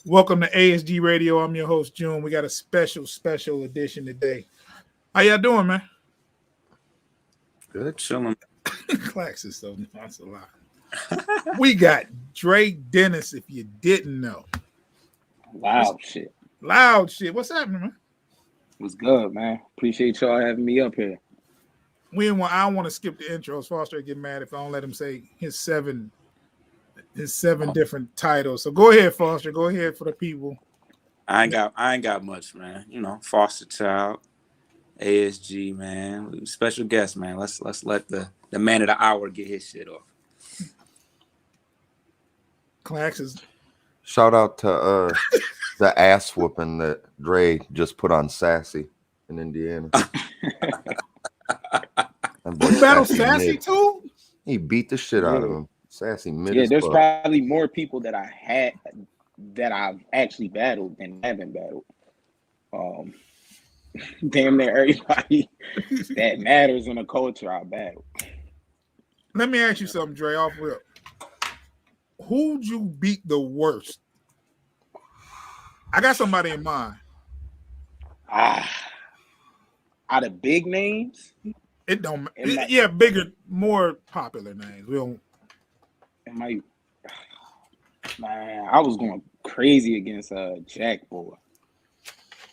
Welcome to ASG Radio. I'm your host, June. We got a special edition today. How y'all doing, man? Good, chilling. Clax is so that's a lot. We got Dre Dennis, if you didn't know. Loud shit. Loud shit. What's happening, man? What's good, man? Appreciate y'all having me up here. I don't want to skip the intros. Foster get mad if I don't let him say his seven different titles. So go ahead, Foster. Go ahead for the people. I ain't got much, man. You know, foster child, ASG, man. Special guest, man. Let's let the man of the hour get his shit off. Clax is Shout out to the ass whooping that Dre just put on Sassy in Indiana. you battle Sassy too? He beat the shit out of him. Sassy mid. Yeah, there's probably more people that I've actually battled than haven't battled. Damn near everybody that matters in the culture I battled. Let me ask you something, Dre, off rip. Who'd you beat the worst? I got somebody in mind. Out of big names? It don't. Yeah, bigger, more popular names. We don't. Man, I was going crazy against Jack Boy.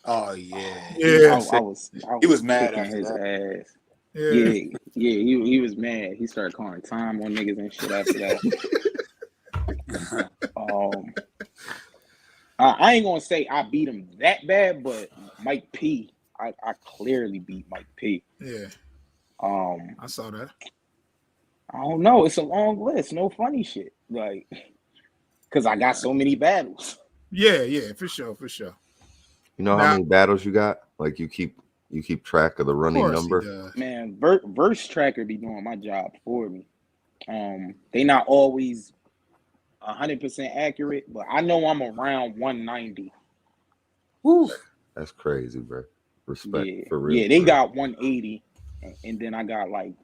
Oh yeah, yeah. He was mad at his that. ass. Yeah. He was mad. He started calling time on niggas and shit after that. I ain't gonna say I beat him that bad, but Mike P, I clearly beat Mike P. Yeah. I saw that. I don't know. It's a long list. No funny shit. Like, cause I got so many battles. Yeah, for sure. You know how many battles you got? Like you keep track of the running number. Man, verse tracker be doing my job for me. They not always 100% accurate, but I know I'm around 190. Woo. That's crazy, bro. Respect for real. Yeah, they got 180, and then I got like,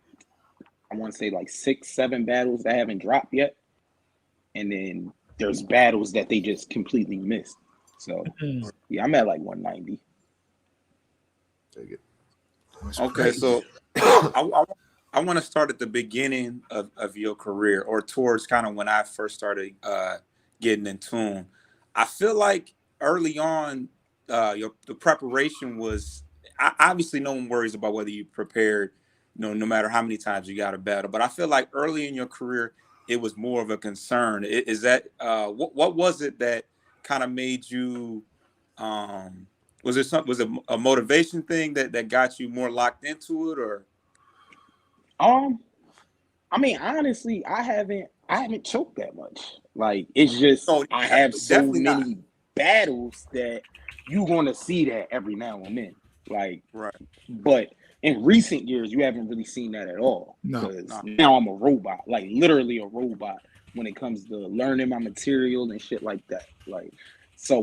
I want to say like 6-7 battles that haven't dropped yet, and then there's battles that they just completely missed. So yeah, I'm at like 190. Take it. Okay, so I want to start at the beginning of your career, or towards kind of when I first started getting in tune. I feel like early on, the preparation was obviously no one worries about whether you prepared, no matter how many times you got a battle. But I feel like early in your career, it was more of a concern. Is that what was it that kind of made you? Was it a motivation thing that got you more locked into it, or? I mean, honestly, I haven't choked that much. Like, it's just I have so many battles that you're gonna see that every now and then. Like, right. But in recent years, you haven't really seen that at all. No. Now I'm a robot, like literally a robot when it comes to learning my material and shit like that. Like, so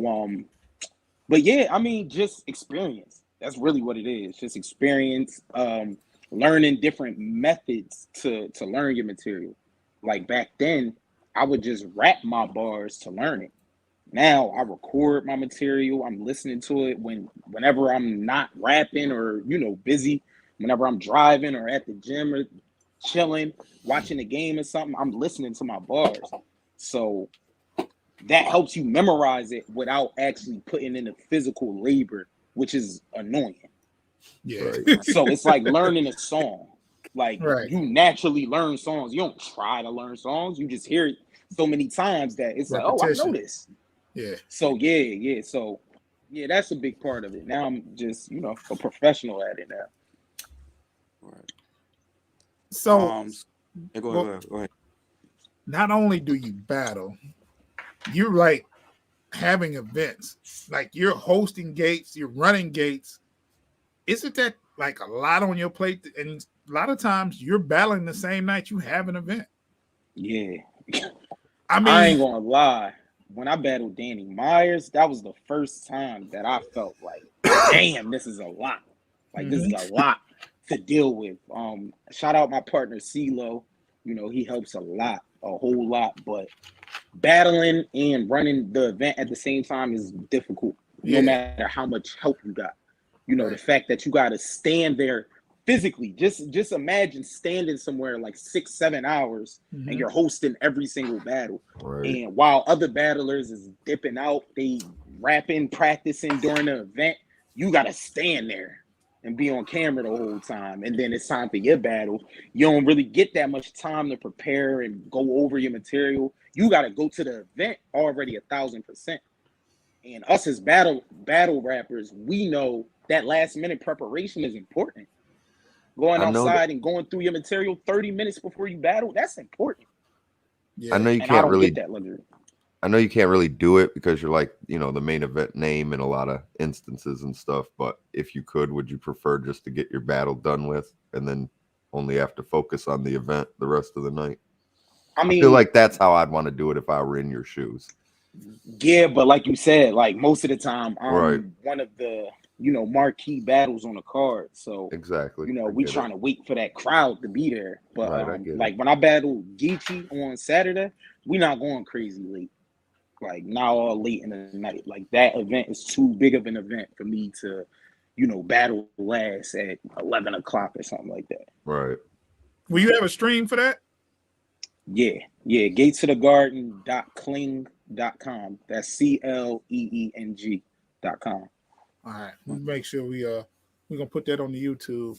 but yeah, I mean, just experience. That's really what it is. Just experience. Learning different methods to learn your material. Like back then, I would just rap my bars to learn it. Now I record my material. I'm listening to it whenever I'm not rapping or busy. Whenever I'm driving or at the gym or chilling, watching a game or something, I'm listening to my bars. So that helps you memorize it without actually putting in the physical labor, which is annoying. Yeah. So it's like learning a song. Like right. You naturally learn songs. You don't try to learn songs. You just hear it so many times that it's like, oh, I know this. Yeah. So yeah. So yeah, that's a big part of it. Now I'm just, a professional at it now. Right. So go ahead. Not only do you battle, you're like having events. Like you're hosting gates, you're running gates. Isn't that like a lot on your plate? And a lot of times you're battling the same night you have an event. Yeah. I mean, I ain't gonna lie. When I battled Danny Myers, that was the first time that I felt like, damn, this is a lot. Like this is a lot to deal with. Shout out my partner CeeLo. He helps a whole lot. But battling and running the event at the same time is difficult, no matter how much help you got. You know, the fact that you got to stand there physically, just imagine standing somewhere like 6-7 hours and you're hosting every single battle. Right. And while other battlers is dipping out, they rapping, practicing during the event, you got to stand there and be on camera the whole time. And then it's time for your battle. You don't really get that much time to prepare and go over your material. You got to go to the event already 1,000%. And us as battle rappers, we know that last minute preparation is important. Going outside and going through your material 30 minutes before you battle, that's important. I know you and can't really get that luxury. I know you can't really do it because you're like, you know, the main event name in a lot of instances and stuff. But if you could, would you prefer just to get your battle done with and then only have to focus on the event the rest of the night? I feel like that's how I'd want to do it if I were in your shoes. Yeah, but like you said, like most of the time, I'm one of the, you know, marquee battles on the card. So exactly, you know, we trying to wait for that crowd to be there. But like when I battled Geechee on Saturday, we not going crazy late. Like not all late in the night. Like that event is too big of an event for me to, you know, battle last at 11 o'clock or something like that. Right. Will you have a stream for that? Yeah. Gatesofthegardens.cling.com. That's CLEENG.com. All right. We'll make sure we're gonna put that on the YouTube.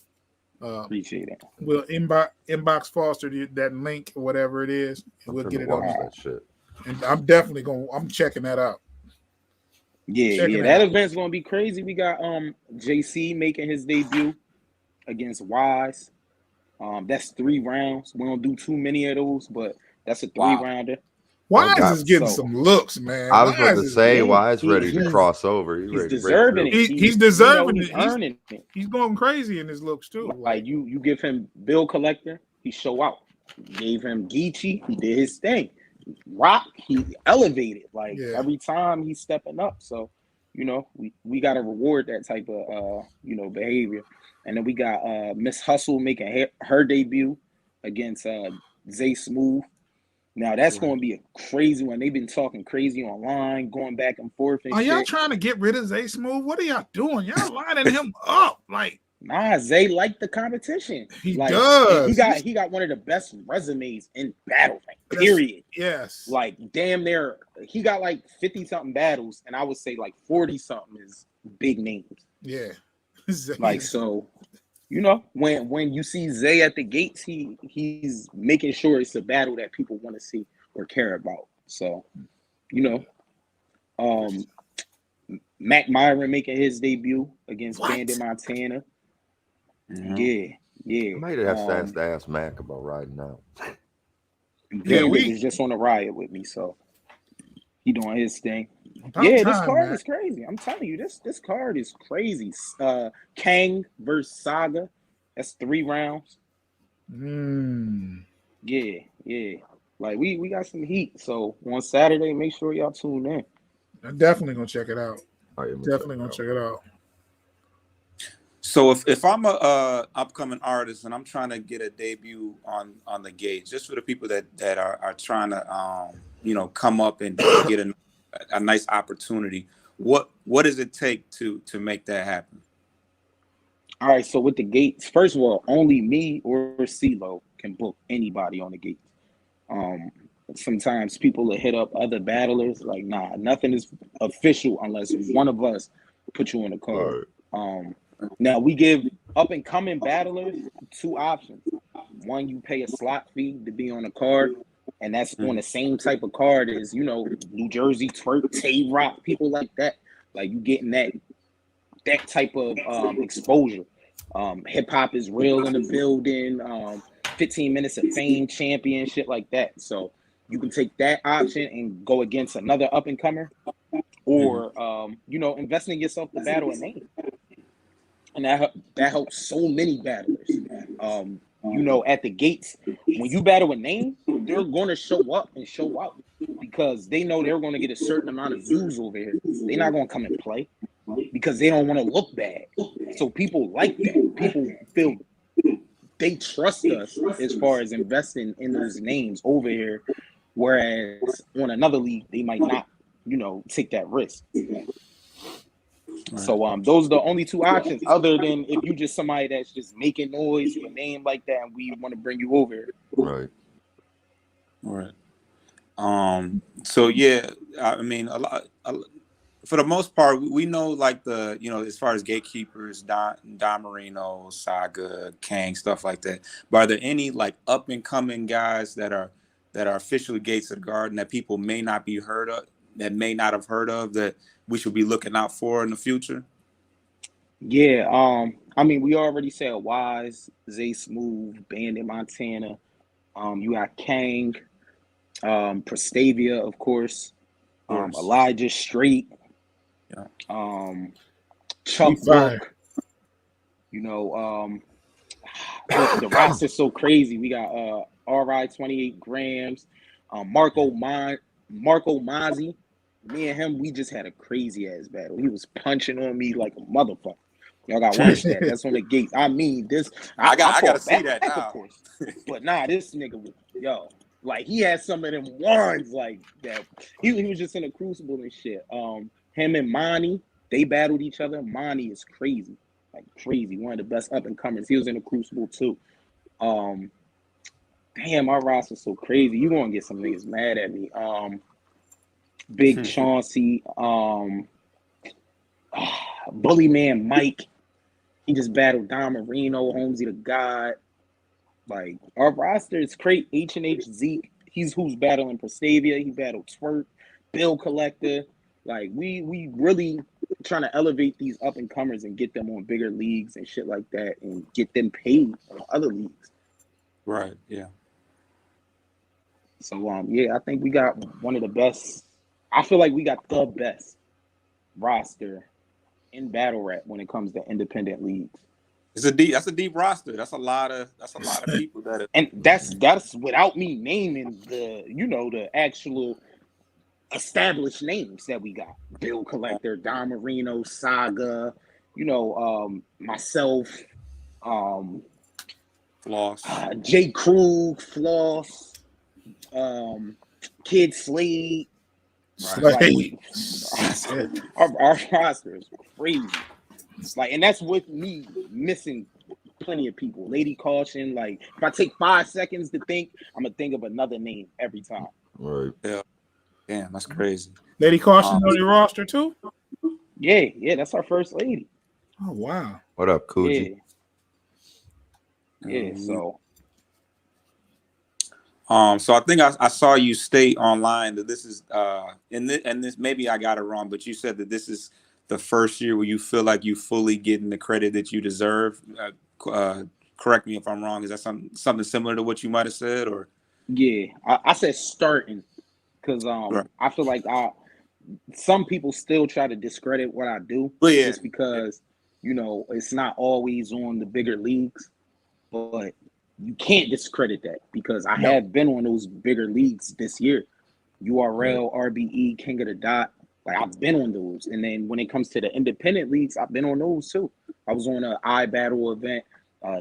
Appreciate it. We'll inbox Foster that link or whatever it is, and we'll get it on that shit. And I'm definitely I'm checking that out. That event's gonna be crazy. We got JC making his debut against Wise. That's 3 rounds. We don't do too many of those, but that's a 3-rounder. Wise is getting some looks, man. I was about to say Wise ready to cross over. He's deserving it. He's deserving it. He's earning it. He's going crazy in his looks too. Like you give him Bill Collector, he show out. You gave him Geechee, he did his thing. Rock, he elevated. Like every time he's stepping up. So, you know, we got to reward that type of you know, behavior. And then we got Miss Hustle making her debut against Zay Smooth. Now that's going to be a crazy one. They've been talking crazy online, going back and forth. And are y'all trying to get rid of Zay Smooth? What are y'all doing? Y'all lining him up like. Nah, Zay liked the competition. He does. He got one of the best resumes in battle, period. Yes. Like damn near, he got like 50-something battles, and I would say like 40-something is big names. Yeah. Like so, you know, when you see Zay at the gates, he's making sure it's a battle that people want to see or care about. So, you know, Mac Myron making his debut against Bandit Montana. Yeah. I might have to ask Mac about riding out. Bandit was just on the riot with me, so he doing his thing. This card is crazy. I'm telling you, this card is crazy. Kang versus Saga. That's 3 rounds. Yeah. Like we got some heat. So on Saturday, make sure y'all tune in. I'm definitely gonna check it out. Definitely gonna check it out. So if I'm a upcoming artist and I'm trying to get a debut on the gauge, just for the people that are trying to you know, come up and get a nice opportunity, what does it take to make that happen? All right, so with the gates, first of all, only me or CeeLo can book anybody on the gates. Sometimes people will hit up other battlers, like, nah, nothing is official unless one of us put you on the card. Now we give up and coming battlers 2 options. One, you pay a slot fee to be on the card, and that's on the same type of card as, you know, New Jersey Twerk, Tay Rock, people like that. Like you getting that type of exposure. Hip hop is real in the building. 15 minutes of fame, champion, shit like that. So you can take that option and go against another up and comer, or you know, invest in yourself to battle a name, and that helps so many battlers. You know, at the gates, when you battle a name, they're going to show up and show out because they know they're going to get a certain amount of views over here. They're not going to come and play because they don't want to look bad. So people like that. People feel they trust us as far as investing in those names over here. Whereas on another league, they might not, take that risk. So those are the only two options, other than if you just somebody that's just making noise, your name like that, and we want to bring you over. Right. So yeah, I mean, a lot. For the most part, we know like the, as far as gatekeepers, Don Marino, Saga, Kang, stuff like that. But are there any like up and coming guys that are officially gates of the garden that people may not be heard of, that may not have heard of, that we should be looking out for in the future? Yeah, I mean, we already said Wise, Zay Smooth, Bandit Montana. You got Kang, Prestavia, of course. Elijah Straight. Yeah. Chuck Book. The roster's so crazy. We got RI 28 grams, Marco Mazzi. Me and him, we just had a crazy ass battle. He was punching on me like a motherfucker. Y'all got to watch that. That's on the gates. I mean, this. I gotta see that now. Of course. But nah, this nigga was like he had some of them ones like that. He was just in a crucible and shit. Him and Monty, they battled each other. Monty is crazy, like crazy. One of the best up and comers. He was in a crucible too. Damn, our roster's so crazy. You gonna get some niggas mad at me. Big Chauncey, Bully Man Mike. He just battled Don Marino, Holmesy the God. Like, our roster is great. H&H Zeke, he's who's battling Prestavia. He battled Twerk, Bill Collector. Like, we really trying to elevate these up and comers and get them on bigger leagues and shit like that, and get them paid on other leagues. Right. Yeah. So yeah, I think we got one of the best. I feel like we got the best roster in battle rap when it comes to independent leagues. That's a deep roster. That's a lot of people that. And that's without me naming the actual established names that we got. Bill Collector, Don Marino, Saga, myself, Floss, Jay Krug, Floss, Kid Slade. Slade. Our roster is crazy. Like, and that's with me missing plenty of people. Lady Caution, like, if I take 5 seconds to think, I'm gonna think of another name every time. Right. Yeah. Damn, that's crazy. Lady Caution on your roster too? Yeah, that's our first lady. Oh wow. What up, Coogee? Yeah. So I think I saw you state online that this is and this maybe I got it wrong, but you said that this is the first year where you feel like you fully getting the credit that you deserve. Correct me if I'm wrong. Is that something similar to what you might have said, or? Yeah, I said starting because Right. I feel like some people still try to discredit what I do just because it's not always on the bigger leagues, but you can't discredit that because I have been on those bigger leagues this year. URL, RBE, King of the Dot. Like, I've been on those. And then when it comes to the independent leagues, I've been on those too. I was on an iBattle event,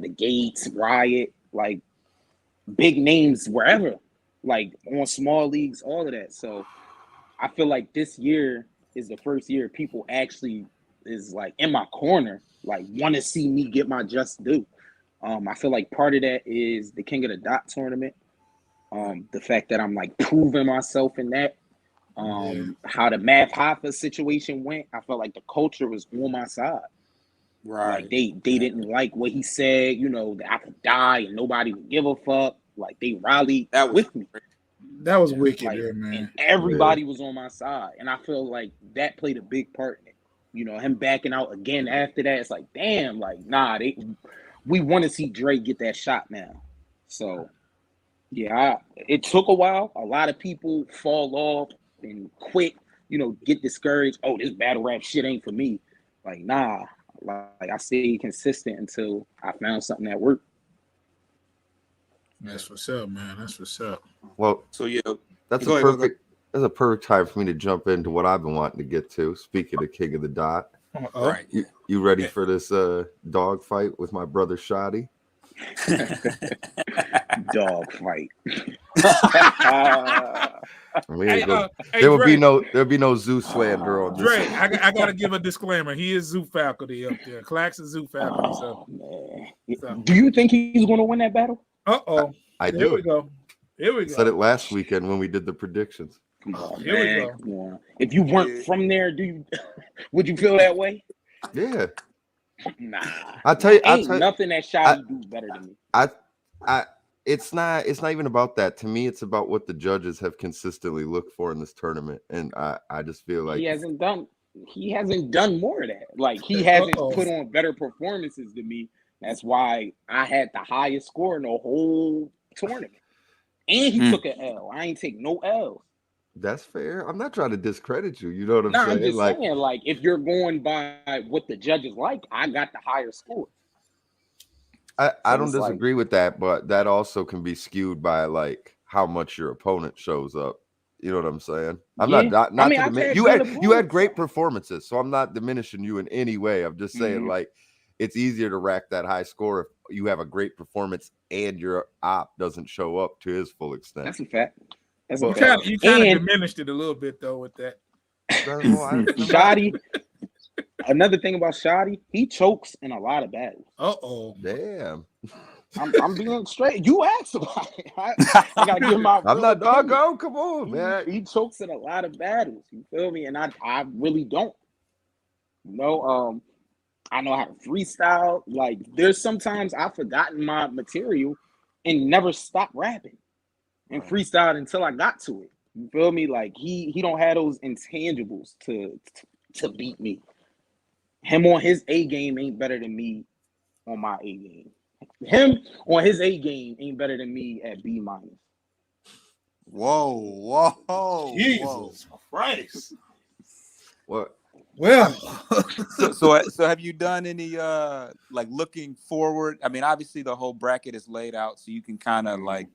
the Gates, Riot, like big names wherever, like on small leagues, all of that. So I feel like this year is the first year people actually is like in my corner, like want to see me get my just due. I feel like part of that is the King of the Dot tournament. The fact that I'm like proving myself in that. How the Math Hoffa situation went, I felt like the culture was on my side. Right. Like they didn't like what he said, that I could die and nobody would give a fuck. Like they rallied with me. That was wicked, like, man. And everybody was on my side. And I feel like that played a big part in it. Him backing out again after that, it's like, damn, like, nah, we want to see Dre get that shot now. So yeah, it took a while. A lot of people fall off and quit, get discouraged. Oh, this battle rap shit ain't for me. Like, nah, like I stayed consistent until I found something that worked. That's what's up, man. That's what's up. Well, so yeah, that's a perfect time for me to jump into what I've been wanting to get to. Speaking of King of the Dot, right? You ready for this dog fight with my brother Shotty? Dog fight. We Hey, ain't go, hey, there will Dre, be no zoo slander on this. Dre, I got to give a disclaimer. He is zoo faculty up there. Clax is zoo faculty. So, Do you think he's going to win that battle? I Here do. we go. Here we go. Said it last weekend when we did the predictions. Come on, Here we go. Come on. If you weren't from there, would you feel that way? Yeah. Nah. I tell you, nothing that Shotty do better than me. It's not even about that. To me, it's about what the judges have consistently looked for in this tournament. And I just feel like he hasn't done more of that. Like he hasn't put on better performances than me. That's why I had the highest score in the whole tournament. And he took an L. I ain't take no L's. That's fair. I'm not trying to discredit you. You know what I'm saying? I'm just saying, like, if you're going by what the judges like, I got the higher score. I don't disagree with that, but that also can be skewed by like how much your opponent shows up. You know what I'm saying? You had great performances, so I'm not diminishing you in any way. I'm just saying like it's easier to rack that high score if you have a great performance and your op doesn't show up to his full extent. That's a fact. You kind of diminished it a little bit though with that. Shotty. Another thing about Shotty, he chokes in a lot of battles. Damn. I'm being straight. You asked about it. I gotta give my. I'm not doggone. Come on, man. He chokes in a lot of battles. You feel me? And I really don't. I know how to freestyle. Like there's sometimes I've forgotten my material and never stopped rapping and freestyled until I got to it. You feel me? Like he don't have those intangibles to beat me. Him on his A game ain't better than me on my A game. Him on his A game ain't better than me at B minus. Whoa. Jesus Christ. What? Well, so have you done any like looking forward? I mean, obviously the whole bracket is laid out, so you can kind of like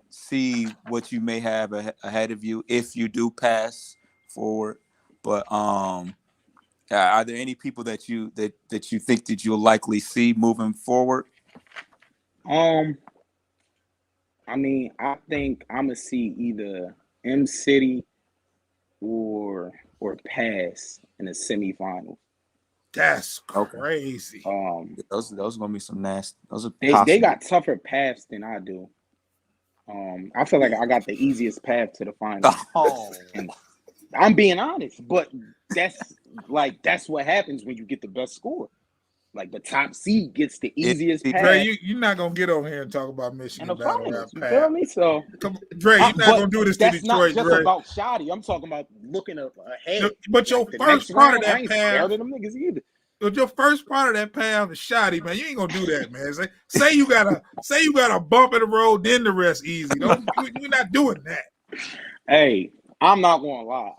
see what you may have ahead of you if you do pass forward. But are there any people that you think that you'll likely see moving forward? I mean, I think I'm gonna see either M City or Pass in the semifinals. That's crazy. Those are gonna be some nasty. Those are they got tougher paths than I do. I feel like I got the easiest path to the final. And I'm being honest, but that's what happens when you get the best score. Like the top seed gets the easiest path. Dre, you're not gonna get on here and talk about Michigan battle rap. You feel me? So, Dre, you're not gonna do this to Detroit. That's not just about Shotty. I'm talking about looking ahead. But your first part of that path, them niggas either. But your first part of that path is Shotty, man. You ain't gonna do that, man. Say you got a bump in the road, then the rest easy. We're not doing that. Hey, I'm not gonna lie.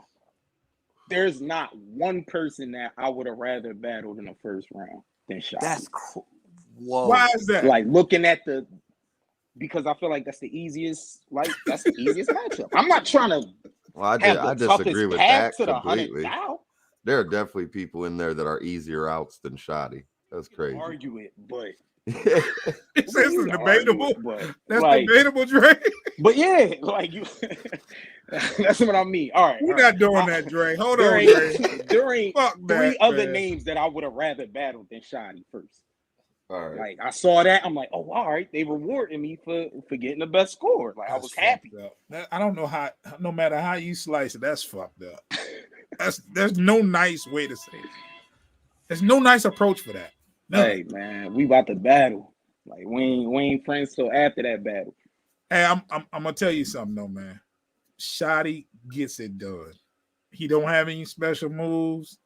There's not one person that I would have rather battled in the first round than Shotty. That's cool. Whoa. Why is that? Like looking at because I feel like that's the easiest matchup. I'm not trying to. Well, I disagree with that completely. There are definitely people in there that are easier outs than Shotty. That's crazy. Argue it, but it's debatable. That's debatable, Dre. But yeah, like you. That's what I mean. All right, we're not doing that, Dre. Hold on, Dre. There ain't three other names that I would have rather battled than Shotty first. All right. Like I saw that, I'm like, oh, all right, they rewarded me for getting the best score. Like I was happy. I don't know how. No matter how you slice it, that's fucked up. There's no nice way to say it. There's no nice approach for that. No. Hey man, we about to battle. Like we ain't friends till after that battle. Hey, I'm gonna tell you something though, man. Shotty gets it done. He don't have any special moves.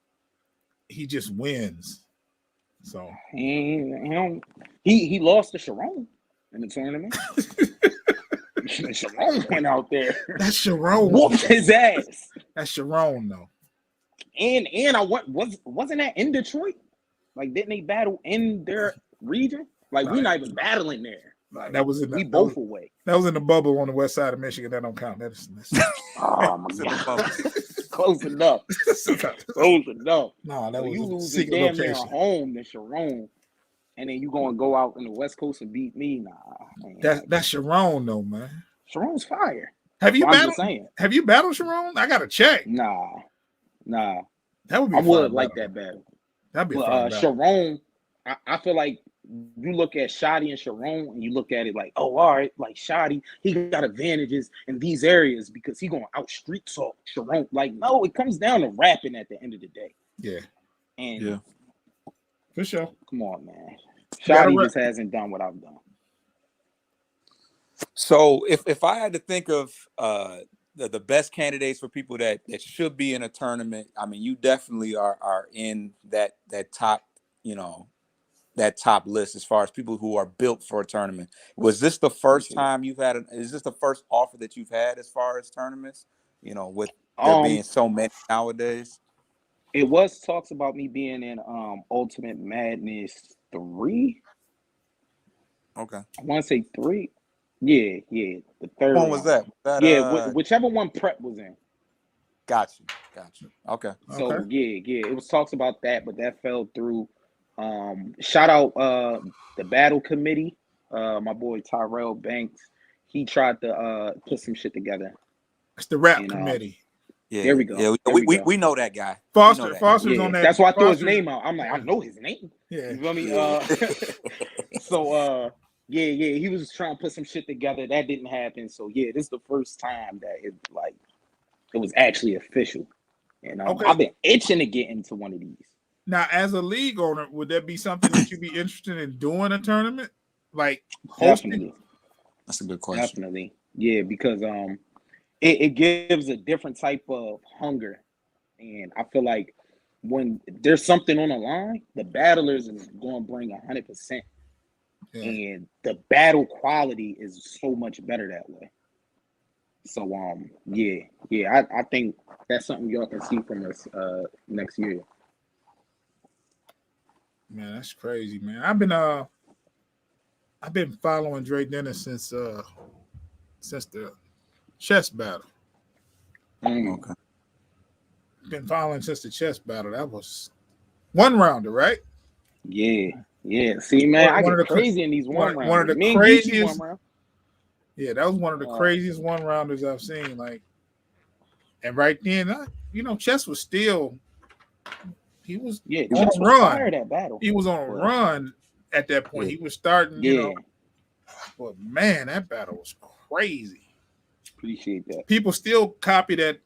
He just wins. So he lost to Sharon in the tournament. Sharon went out there. That's Sharon. Whooped his ass. That's Sharon though. And wasn't that in Detroit? Like didn't they battle in their region? Like we're not even battling there. Like, that was in the, we both away. That was in the bubble on the west side of Michigan. That don't count. That's oh my god. Close enough. Close enough. No, that was you lose a damn near home to Sharon, and then you gonna go out in the West Coast and beat me? Nah, man. That's Sharon though, man. Sharon's fire. Have you I'm battled? just saying. Have you battled Sharon? I gotta check. Nah. That would be. I a would fun like battle. that battle. That'd be a But fun battle. Sharon, I feel like you look at Shotty and Sharon, and you look at it like, oh, all right, like Shotty, he got advantages in these areas because he gonna out street talk Sharon. Like, no, it comes down to rapping at the end of the day. Yeah. And Yeah. For sure. come on, man. gotta Shotty rap. just hasn't done what I've done. So if I had to think of the best candidates for people that should be in a tournament, I mean, you definitely are in that top, that top list as far as people who are built for a tournament. Was this the first time you've had? Is this the first offer that you've had as far as tournaments? With there being so many nowadays. It was talks about me being in Ultimate Madness 3. Okay. I want to say 3. Yeah, the third One was that? Whichever one Prep was in. Got you. Okay. So yeah, it was talks about that, but that fell through. Shout out the battle committee, my boy Tyrell Banks. He tried to put some shit together. It's the rap committee. Yeah, there we go. Yeah, we know that guy. Foster's on that. That's why I threw his Foster's name out. I'm like, I know his name. Yeah. You feel me? So yeah, he was trying to put some shit together. That didn't happen. So yeah, this is the first time that it was actually official. And I've been itching to get into one of these. Now, as a league owner, would that be something that you'd be interested in doing a tournament? Like hosting? Definitely. That's a good question. Definitely. Yeah, because it gives a different type of hunger. And I feel like when there's something on the line, the battlers is going to bring 100%. Yeah. And the battle quality is so much better that way. So I think that's something y'all can see from us next year. Man, that's crazy, man. I've been following Dre Dennis since the chess battle. Okay. Been following since the chess battle. That was one rounder, right? Yeah. See, man, I get crazy in these one rounders. One of the craziest. Yeah, that was one of the craziest one rounders I've seen. Like, and right then, chess was still. He was on a run. That battle. He was on a run at that point. He was starting, But man, that battle was crazy. Appreciate that. People still copy that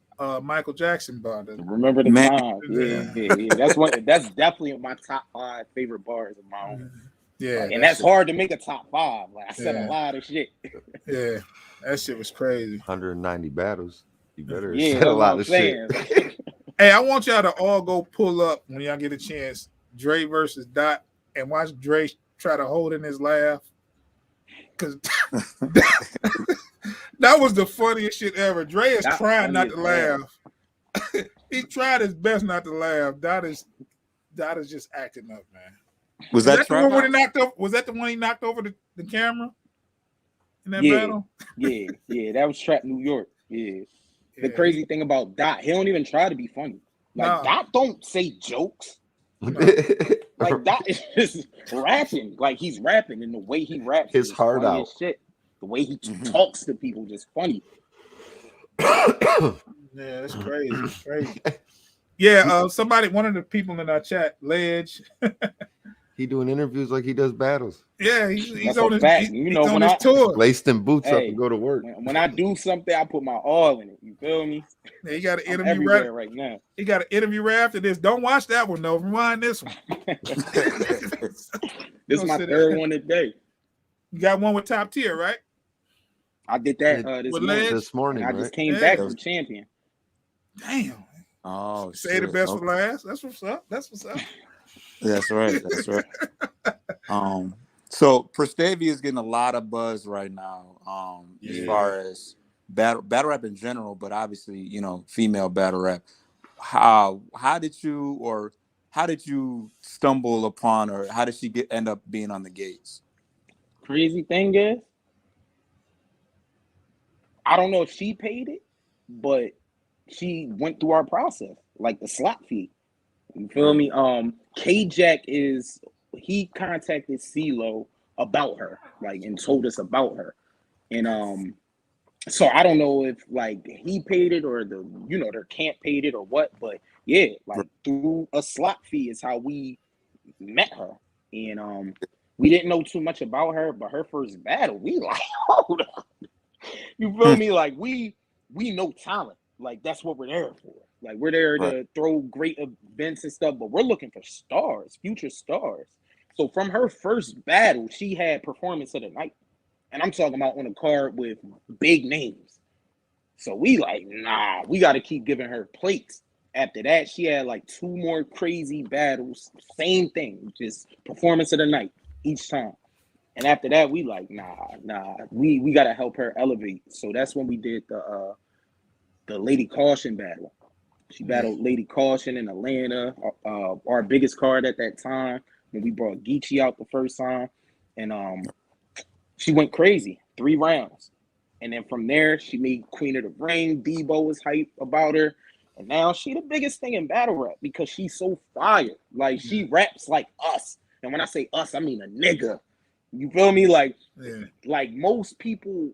Michael Jackson bar. Remember the time. Yeah. That's definitely my top 5 favorite bars of my own. Yeah. And that's hard to make a top 5. Like I said a lot of shit. Yeah. That shit was crazy. 190 battles. You better say a lot of shit. Hey, I want y'all to all go pull up when y'all get a chance. Dre versus Dot, and watch Dre try to hold in his laugh. Because that was the funniest shit ever. Dre is trying not to laugh. He tried his best not to laugh. Dot is just acting up, man. Was that the one when he knocked over? Was that the one he knocked over the camera in that battle? Yeah, that was Trap New York. Yeah. The crazy thing about Dot, he don't even try to be funny. Like Dot don't say jokes. Like Dot is just rapping. Like he's rapping, and the way he raps his heart out. Shit. The way he talks to people just funny. Yeah, that's crazy. It's crazy. Yeah, one of the people in our chat, Ledge. He doing interviews like he does battles. Yeah, he's on his tour. Laced them boots up and go to work. When I do something, I put my all in it. You feel me? Yeah, he got an interview right now. He got an interview right after this. Don't watch that one, though. Rewind this one. This is my third one today. You got one with Top Tier, right? I did that this morning. I just came back from champion. Damn. Oh, say the best for last. That's what's up. That's right. So Prestavia is getting a lot of buzz right now. As far as battle rap in general, but obviously, female battle rap. How did you stumble upon her? How did she end up being on the gates? Crazy thing is, I don't know if she paid it, but she went through our process, like the slot fee. You feel me? K-Jack he contacted CeeLo about her, like, and told us about her. And So I don't know if like he paid it or their camp paid it or what, but yeah, like through a slot fee is how we met her. And we didn't know too much about her, but her first battle, we like, hold up. You feel me? Like we know talent. Like that's what we're there for. Like we're there to throw great events and stuff, but we're looking for stars, future stars. So from her first battle, she had performance of the night. And I'm talking about on a card with big names. So we like, nah, we got to keep giving her plates. After that, she had like 2 more crazy battles. Same thing, just performance of the night each time. And after that, we like, nah, we got to help her elevate. So that's when we did the Lady Caution battle. She battled Lady Caution in Atlanta, our biggest card at that time, when we brought Geechee out the first time. And she went crazy, 3 rounds. And then from there, she made Queen of the Ring. Debo was hype about her. And now she the biggest thing in battle rap because she's so fire. Like, she raps like us. And when I say us, I mean a nigga. You feel me? Like, like most people,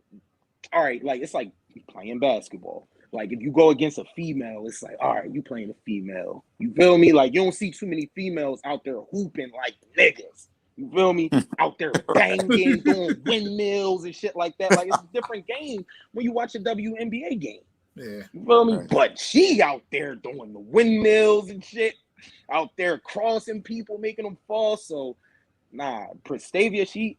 all right, like, it's like playing basketball. Like, if you go against a female, it's like, all right, you playing a female. You feel me? Like, you don't see too many females out there hooping like niggas. You feel me? Out there banging, doing windmills and shit like that. Like, it's a different game when you watch a WNBA game. Yeah. You feel me? But she out there doing the windmills and shit. Out there crossing people, making them fall. So, nah, Prestavia,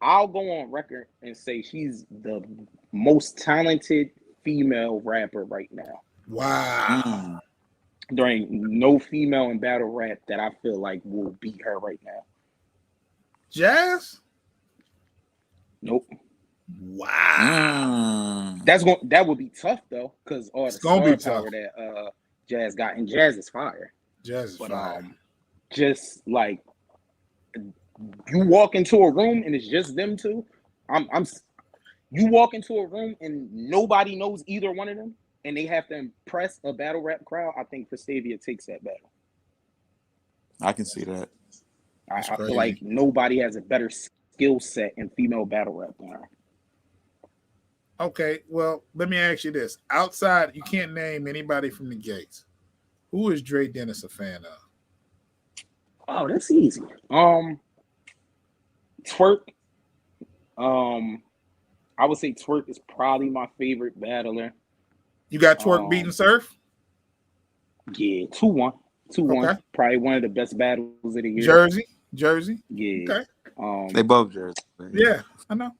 I'll go on record and say she's the most talented female rapper right now. Wow. There ain't no female in battle rap that I feel like will beat her right now. Jazz? Nope. Wow. That would be tough though, because all the star power tough. that Jazz got, and Jazz is fire. Jazz is fire. Just like you walk into a room and it's just them two. You walk into a room and nobody knows either one of them, and they have to impress a battle rap crowd. I think Prestavia takes that battle. I can see that. I feel like nobody has a better skill set in female battle rap than her. Okay, well, let me ask you this. Outside, you can't name anybody from the Gates. Who is Dre Dennis a fan of? Oh, that's easy. Twerk. I would say Twerk is probably my favorite battler. You got Twerk beating Surf? Yeah, 2-1. 2-1. Okay. Probably one of the best battles of the year. Jersey. Yeah. Okay. They both Jersey. Yeah, I know.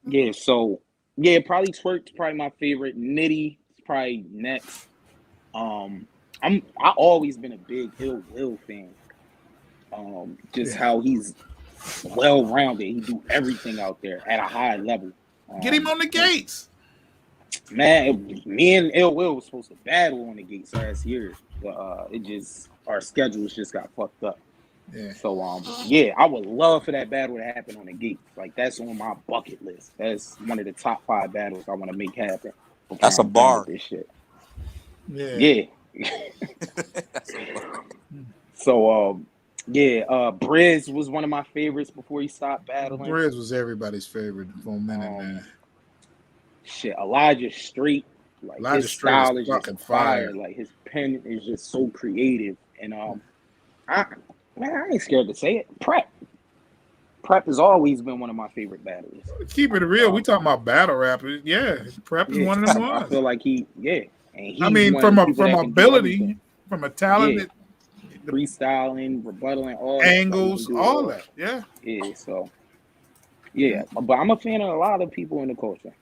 Yeah, so yeah, probably Twerk's probably my favorite. Nitty is probably next. I always been a big Ill Will fan. How he's well rounded. He do everything out there at a high level. Get him on the Gates. Man, me and Ill Will was supposed to battle on the Gates last year, but our schedules just got fucked up. Yeah. So I would love for that battle to happen on the Gates. Like, that's on my bucket list. That's one of the top 5 battles I want to make happen. That's a bar. This shit. Yeah. So Briz was one of my favorites before he stopped battling. Briz was everybody's favorite for a minute, man. Shit, Elijah Street, like Elijah his Street style is is just fucking fire. fire. Like, his pen is just so creative, and I ain't scared to say it. Prep has always been one of my favorite battlers. Keep it real. We talking about battle rappers. Yeah, Prep is one of them ones. I feel like and I mean, from ability, from a talented freestyling, rebuttaling, all angles, all that. Yeah. Yeah. So but I'm a fan of a lot of people in the culture.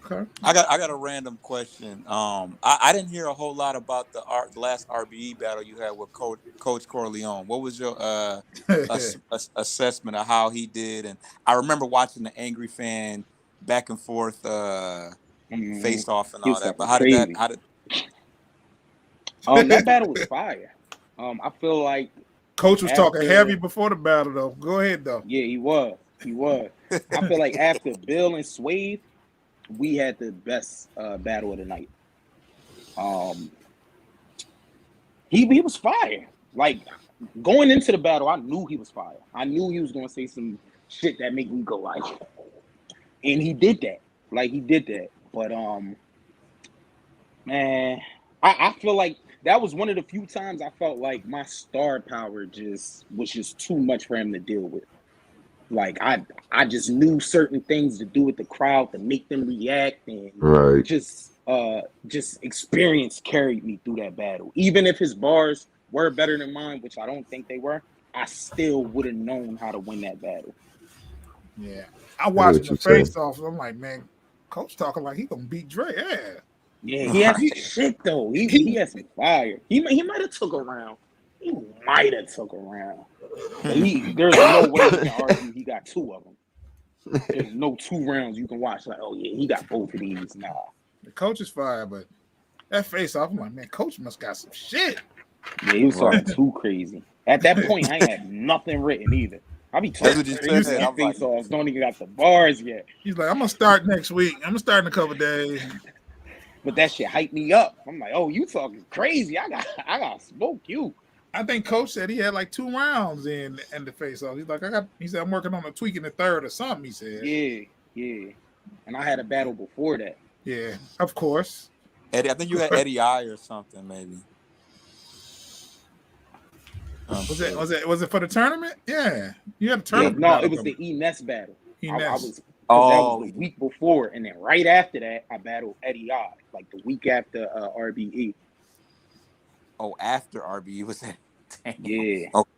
Okay. I got a random question. I didn't hear a whole lot about the last RBE battle you had with Coach Corleone. What was your assessment of how he did? And I remember watching the Angry Fan back and forth face off and all that. But how did that battle was fire. I feel like Coach was talking heavy before the battle, though. Go ahead, though. Yeah, he was. I feel like after Bill and Swave, we had the best battle of the night. He was fire. Like, going into the battle, I knew he was fire. I knew he was going to say some shit that made me go like, and he did that. Like he did that. But man, I feel like that was one of the few times I felt like my star power was just too much for him to deal with. Like I just knew certain things to do with the crowd to make them react, and Right. just experience carried me through that battle. Even if his bars were better than mine, which I don't think they were, I still would have known how to win that battle. Yeah, I what watched the you're saying. face off. I'm like, man, Coach talking like he gonna beat Dre. Yeah, Yeah, he has some shit though. He has some fire. He might have took a round. He might have took a round. But there's no way you can argue he got two of them. There's no 2 rounds you can watch like, oh yeah, he got both of these. Nah. the coach is fire, but that face off, I'm like, man, Coach must got some shit. Yeah, he was talking too crazy. At that point, I ain't had nothing written either. I be talking That's what you crazy said. on face offs. Don't even got the bars yet. He's like, I'm gonna start next week. I'm gonna start in a couple days. But that shit hyped me up. I'm like, oh, you talking crazy? I got smoke you. I think Coach said he had like 2 rounds in the face off. He's like, he said I'm working on a tweak in the third or something. He said, Yeah. And I had a battle before that. yeah, of course. Eddie, I think you had Eddie I or something, maybe. Was it for the tournament? Yeah, you had a tournament. No, it was the E-Ness battle. That was the week before, and then right after that, I battled Eddie I, like the week after RBE. Oh, after RBE was that? Yeah. Okay.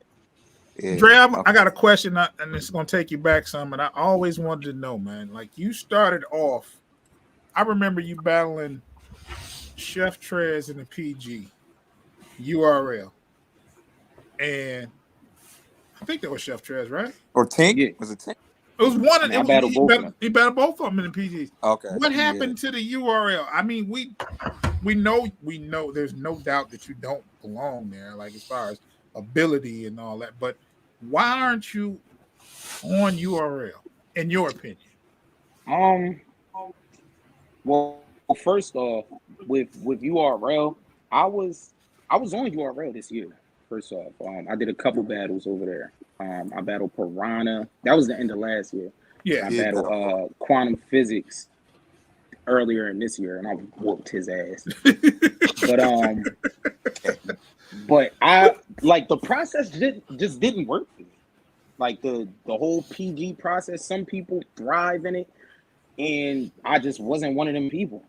Yeah. Dre, I got a question, and it's gonna take you back some. And I always wanted to know, man. Like you started off, I remember you battling Chef Trez in the PG, URL, and I think that was Chef Trez, right? Or Tink? Yeah. Was it Tink? It was one of I battled both of them. He battled both of them in the PGs. Okay. What happened to the URL? I mean, we know there's no doubt that you don't belong there, like as far as ability and all that. But why aren't you on URL, in your opinion? Well, first off, with URL, I was on URL this year. First off, I did a couple battles over there. I battled Piranha. That was the end of last year. Yeah, I battled Quantum Physics earlier in this year, and I whooped his ass. But I like the process just didn't work for me. Like the whole PG process, some people thrive in it, and I just wasn't one of them people.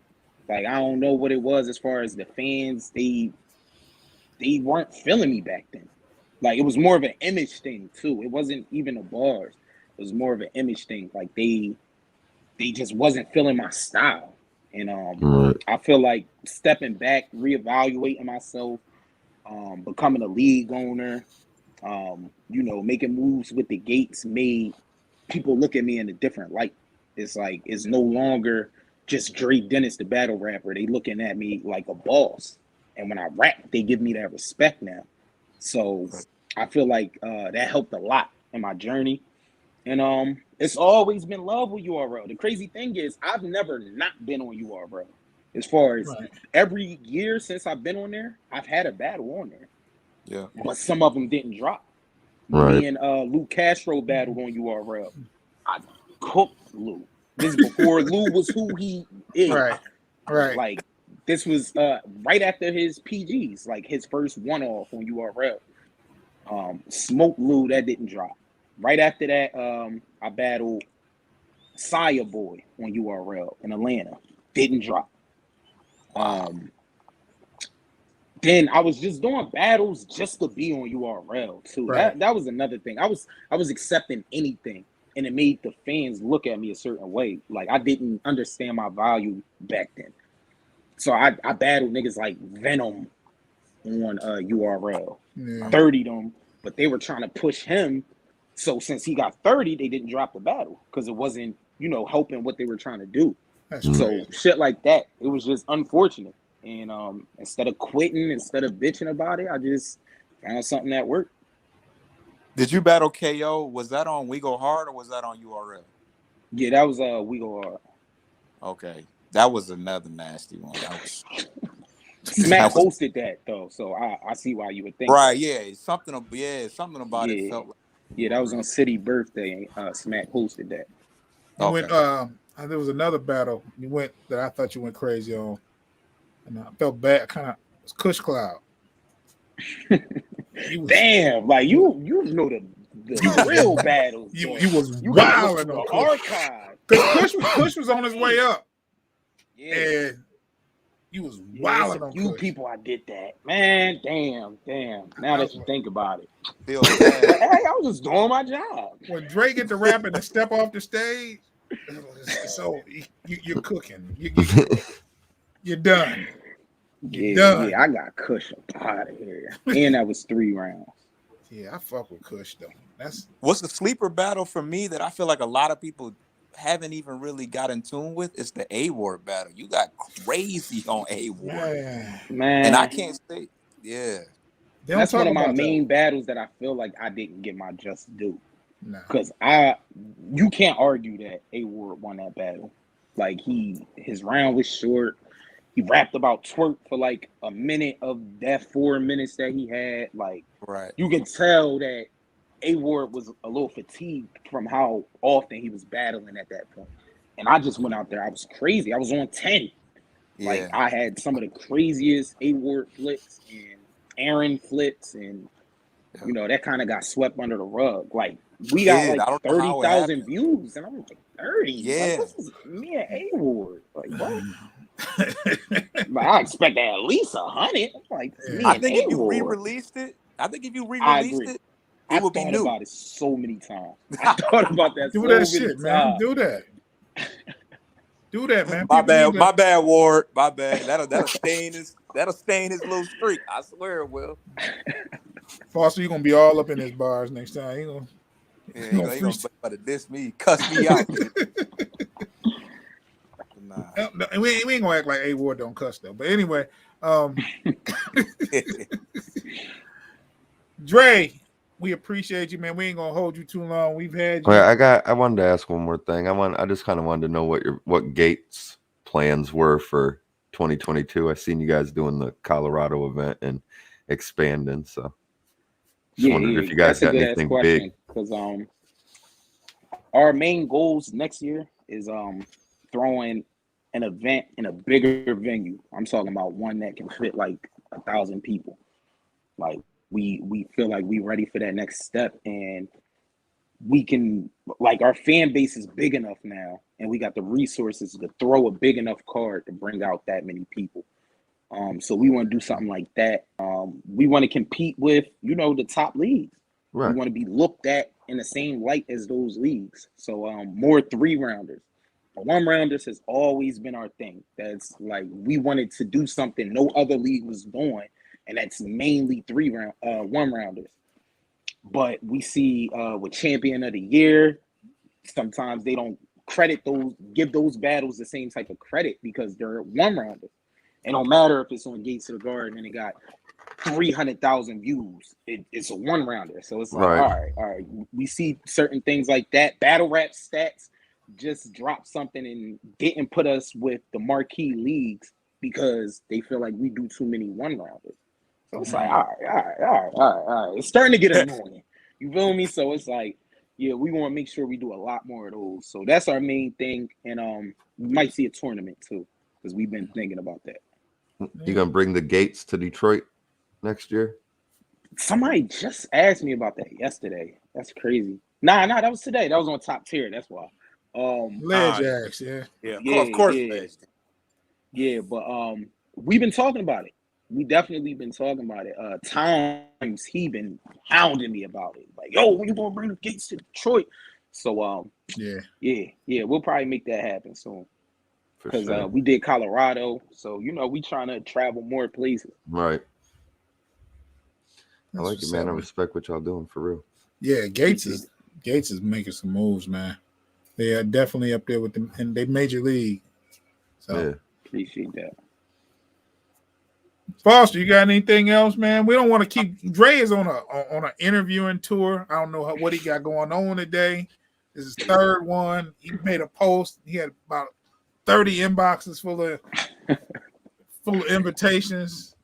Like I don't know what it was as far as the fans. They weren't feeling me back then. Like it was more of an image thing too. It wasn't even the bars. It was more of an image thing. Like they just wasn't feeling my style. And I feel like stepping back, reevaluating myself, becoming a league owner, making moves with the gates made people look at me in a different light. It's like it's no longer just Dre Dennis, the battle rapper. They looking at me like a boss. And when I rap, they give me that respect now. So I feel like that helped a lot in my journey. And it's always been love with URL. The crazy thing is I've never not been on URL. As far as every year since I've been on there, I've had a battle on there. Yeah. But some of them didn't drop. Right. Me and Lou Castro battled on URL. I cooked Lou. This is before Lou was who he is. Right. Like this was right after his PGs, like his first one-off on URL. Smoke Lou, that didn't drop. Right after that, I battled Saya Boy on URL in Atlanta. Didn't drop. Then I was just doing battles just to be on URL too. Right. That was another thing. I was accepting anything, and it made the fans look at me a certain way. Like I didn't understand my value back then. So I battled niggas like Venom on URL. Yeah. 30 them, but they were trying to push him. So since he got 30, they didn't drop the battle because it wasn't, helping what they were trying to do. So shit like that, it was just unfortunate. And instead of quitting, instead of bitching about it, I just found something that worked. Did you battle KO? Was that on We Go Hard or was that on URL? Yeah, that was We Go Hard. Okay. That was another nasty one. Smack hosted that though, so I see why you would think. Right, yeah. Something about it felt like. Yeah, that was on City Birthday. Smack hosted that. Okay. There was another battle you went that I thought you went crazy on, and I felt bad. Kind of was Kush Cloud. Damn, like you know the real battles. You but was you gotta look wilding through on the Kush. archive. Because Kush was on his way up, Yeah. and you was There's wilding a on few Kush. people I did that. Man, damn. Now that you think about it. Feel But, bad. hey, I was just doing my job. When Dre get to rapping and step off the stage, so you're cooking. You're done. You're done. Yeah, I got Kush up out of here. And that was 3 rounds. Yeah, I fuck with Kush though. That's What's the sleeper battle for me that I feel like a lot of people haven't even really got in tune with? It's the A-Ward battle. You got crazy on A-Ward. Man. And I can't say, yeah. That's one of my main battles that I feel like I didn't get my just due. Nah. Because you can't argue that A-Ward won that battle. Like his round was short. He rapped about twerk for like a minute of that 4 minutes that he had. Like, right. You can tell that A-Ward was a little fatigued from how often he was battling at that point. And I just went out there. I was crazy. I was on 10. Yeah. Like, I had some of the craziest A-Ward flips and Aaron flips, and you know that kind of got swept under the rug. Like we got like 30,000 views, and I'm like 30. Yeah, like, this is me and A-Ward. Like what? Like, I expect at least 100. Like me I and think A-Ward. if you re-released it, it would be new. I thought about it so many times. I thought about that. Do so that many shit, times. man. Do that. Do that, man. My bad, Ward. My bad. That'll stain his little streak. I swear it will. Foster, you're gonna be all up in his bars next time. He gonna diss me, cuss me out. Nah. No, we ain't gonna act like A-Ward don't cuss though. But anyway, Dre, we appreciate you, man. We ain't gonna hold you too long. We've had you. I wanted to ask one more thing. I just kind of wanted to know what Gates' plans were for 2022. I seen you guys doing the Colorado event and expanding, so just wondered if you guys got anything big. Because our main goals next year is throwing an event in a bigger venue. I'm talking about one that can fit like 1,000 people. Like we feel like we're ready for that next step, and we can, like, our fan base is big enough now, and we got the resources to throw a big enough card to bring out that many people. So we want to do something like that. We want to compete with, the top leagues. Right. We want to be looked at in the same light as those leagues. So more 3-rounders. The 1-rounders has always been our thing. That's like, we wanted to do something no other league was doing, and that's mainly 1-rounders. But we see with Champion of the Year, sometimes they don't give those battles the same type of credit because they're 1-rounders. It don't matter if it's on Gates of the Garden and it got 300,000 views. It's a 1-rounder. So it's like, all right. We see certain things like that. Battle Rap Stats just dropped something and didn't put us with the marquee leagues because they feel like we do too many 1-rounders. So it's like, all right. It's starting to get annoying. You feel me? So it's like, yeah, we want to make sure we do a lot more of those. So that's our main thing. And we might see a tournament too, because we've been thinking about that. You gonna bring the Gates to Detroit next year? Somebody just asked me about that yesterday. That's crazy. Nah, that was today. That was on Top Tier. That's why. Ledge asked, of course. Yeah, but we've been talking about it. We definitely been talking about it. Times he been hounding me about it. Like, yo, when you gonna bring the Gates to Detroit? So yeah, we'll probably make that happen soon. Because we did Colorado, so we trying to travel more places. Right. I like it, man. I respect what y'all doing for real. Yeah, Gates is making some moves, man. They are definitely up there with them, and they major league. So yeah. Appreciate that. Foster, you got anything else, man? We don't want to keep. Dre is on an interviewing tour. I don't know what he got going on today. This is his 3rd one. He made a post. He had about 30 inboxes full of invitations.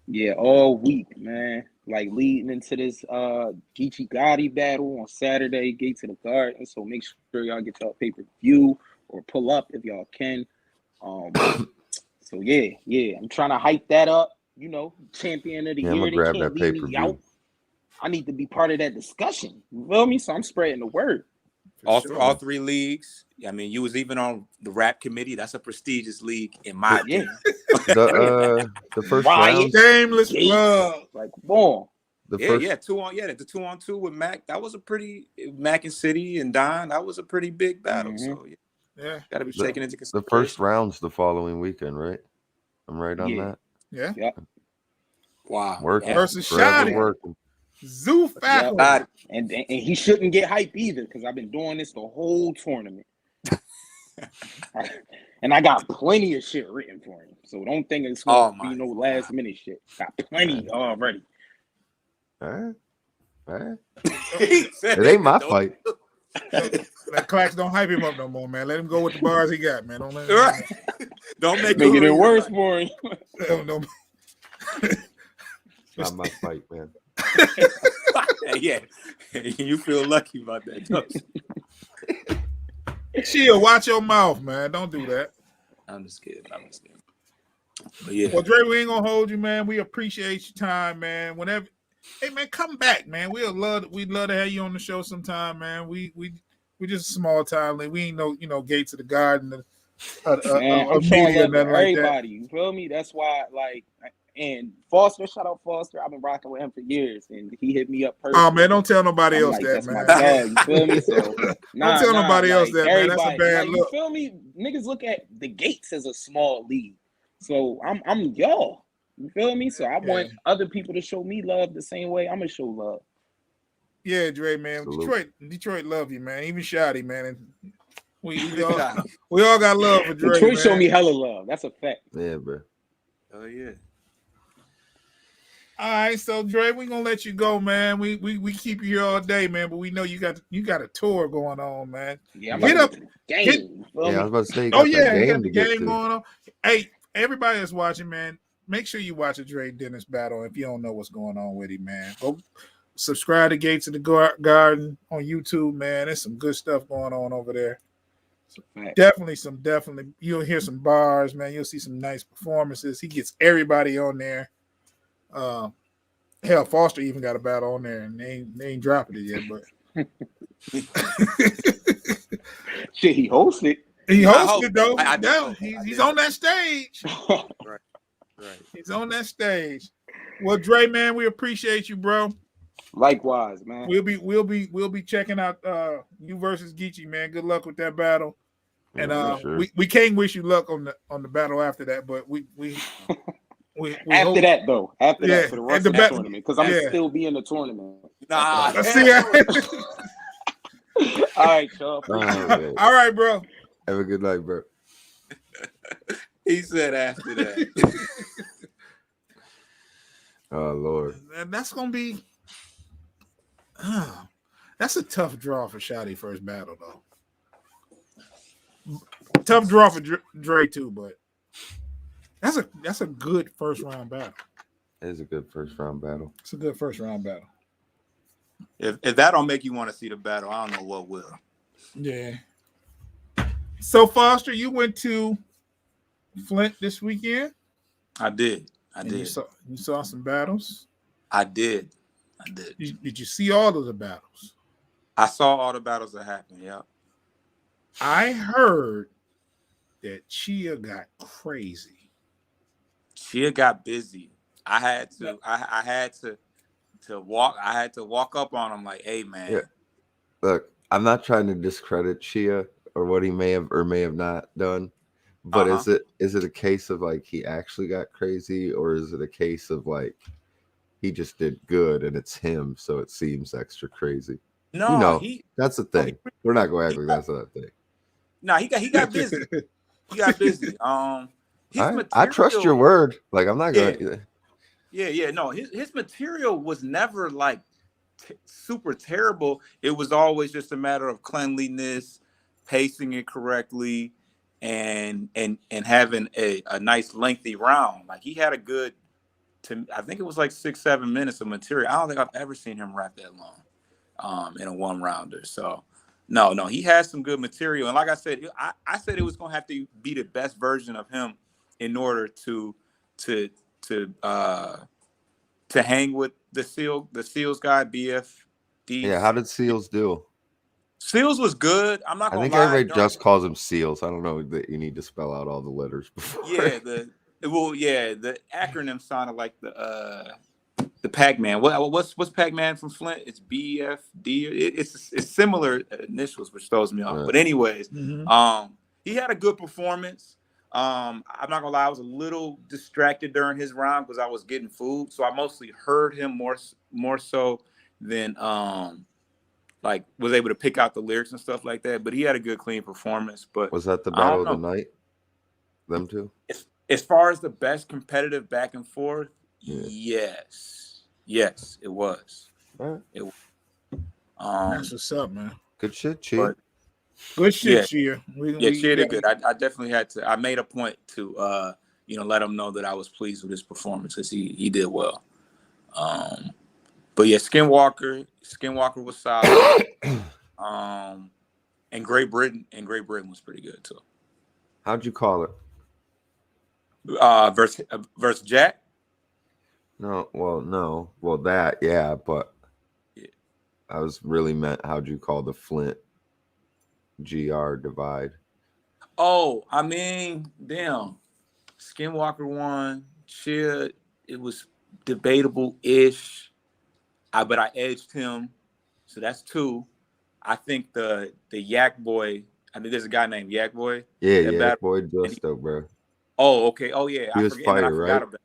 Yeah, all week, man. Like leading into this Geechee Gotti battle on Saturday, Gates of the Garden. So make sure y'all get y'all pay-per-view. or pull up if y'all can. So yeah, I'm trying to hype that up. You know, champion of the Yeah, I'm year. gonna They grab can't that leave me out. pay-per-view. I need to be part of that discussion. You feel me? So I'm spreading the word. All three leagues. I mean, you was even on the rap committee. That's a prestigious league, in my Yeah. opinion. The first Riot. round, Shameless Gates. plug. Like, boom. the Yeah, first yeah, the 2-on-2 with Mac. That was a pretty Mac and City and Don. That was a pretty big battle. Mhm. So Yeah. got to be for sure. taken into the consideration. first round's the following weekend, right? I'm right on Yeah. that. Yeah. Yep. Wow. Working, Versus forever Shotty. working. Zoo faculty. God. And he shouldn't get hype either because I've been doing this the whole tournament. And I got plenty of shit written for him. So don't think it's Oh going to be my no last minute shit. Got plenty already. All right. He said It ain't my don't- fight. Let Clax don't hype him up no more, man. Let him go with the bars he got, man. Don't let him. Right. Don't make Making it him worse for him. No. Not my fight, man. Yeah, you feel lucky about that. Don't you? Chill, watch your mouth, man. Don't do that. I'm just kidding. But yeah, Well, Dre, we ain't gonna hold you, man. We appreciate your time, man. Whenever, hey, man, come back, man. We'd love to have you on the show sometime, man. We just a small time. Like, we ain't no Gates of the Garden, Man, I'm showing media, love to nothing like that. everybody. You feel me? That's why, like, and Foster, shout out Foster. I've been rocking with him for years, and he hit me up personally. Oh man, don't tell nobody I'm else like, that, that's man. my dog. You feel me? So Don't tell nobody else that, man. That's a bad like, look. You feel me? Niggas look at the Gates as a small league. So I'm y'all. You feel me? So I want other people to show me love the same way I'm gonna show love. Yeah, Dre, man. Salute. Detroit love you, man. Even Shotty, man. And we all got love for Dre. Detroit man. show me hella love. That's a fact. Yeah, bro. oh yeah. All right, so Dre, we're gonna let you go, man. We keep you here all day, man, but we know you got a tour going on, man. Yeah, I'm Hit about up to get the game. You feel Yeah, I me? was about to say, you Oh got yeah, that you game got the to get game to. going on. Hey, everybody that's watching, man, make sure you watch a Dre Dennis battle if you don't know what's going on with him, man. Go subscribe to Gates of the Garden on YouTube, man. There's some good stuff going on over there. Definitely, you'll hear some bars, man. You'll see some nice performances. He gets everybody on there. Hell, Foster even got a battle on there, and they ain't dropping it yet, but Shit, he hosted. he I hosted hope- it though. I did Yeah, hope. he's on that stage. Right. He's on that stage. Well, Dre, man, we appreciate you, bro. Likewise, man. We'll be checking out you versus Geechee, man. Good luck with that battle. And Yeah, for sure. we can't wish you luck on the battle after that, but we After hope, that though, after Yeah, that for the rest and of the that bat- tournament, because I'm yeah. still be in the tournament. Nah. Let's see. All right, y'all. All right. All right, bro. Have a good night, bro. He said after that. Oh Lord. And that's gonna be that's a tough draw for Shotty first battle though. Tough draw for Dre too, but that's a good first round battle. It is a good first round battle. It's a good first round battle. If that don't make you want to see the battle, I don't know what will. Yeah. So Foster, you went to Flint this weekend. I did. And you saw some battles. I did. Did you see all of the battles? I saw all the battles that happened. Yeah. I heard that Chia got crazy. Chia got busy. I had to walk up on him like, hey man. Yeah. Look, I'm not trying to discredit Chia or what he may have or may have not done, but is it a case of like he actually got crazy, or is it a case of like he just did good and it's him, so it seems extra crazy? No, that's the thing. We're not going to act like that's not a thing. No, he got busy. He got busy. I trust your word. Like I'm not gonna. Yeah. No, his material was never like super terrible. It was always just a matter of cleanliness, pacing it correctly, and having a nice lengthy round. Like he had a good, I think it was like 6-7 minutes of material. I don't think I've ever seen him rap that long in a one rounder. So No, he has some good material, and like I said, I said it was gonna have to be the best version of him in order to to to hang with the Seals guy, BFD. Yeah, how did Seals do? Seals was good. I'm not I gonna think lie. everybody just calls him Seals. I don't know that you need to spell out all the letters before. Yeah, the acronym sounded like the Pac-Man. What's Pac-Man from Flint? It's BFD. It's similar initials, which throws me off. Right. But anyways, Mhm. he had a good performance. I'm not gonna lie, I was a little distracted during his round because I was getting food, so I mostly heard him more so than like was able to pick out the lyrics and stuff like that. But he had a good, clean performance. But Was that the I battle don't of the know. night? Them two? As far as the best competitive back and forth, Yeah. yes, it was. All right. It, That's what's up, man. Good shit, Chi. but Good shit, Yeah. Chia. Chia did good. I definitely had to. I made a point to let him know that I was pleased with his performance because he did well. But yeah, Skinwalker was solid. And Great Britain was pretty good too. How'd you call it? Versus Jack. No, well that, yeah, but Yeah. I was really meant how'd you call the Flint GR divide? Oh, I mean, damn. Skinwalker won. Chia, it was debatable-ish. But I edged him. So that's 2. I think the Yak Boy, I mean, there's a guy named Yak Boy. Yeah, that yeah, battled, boy, just though, bro. Oh, okay. Oh, yeah. He was I fire, forgot right? about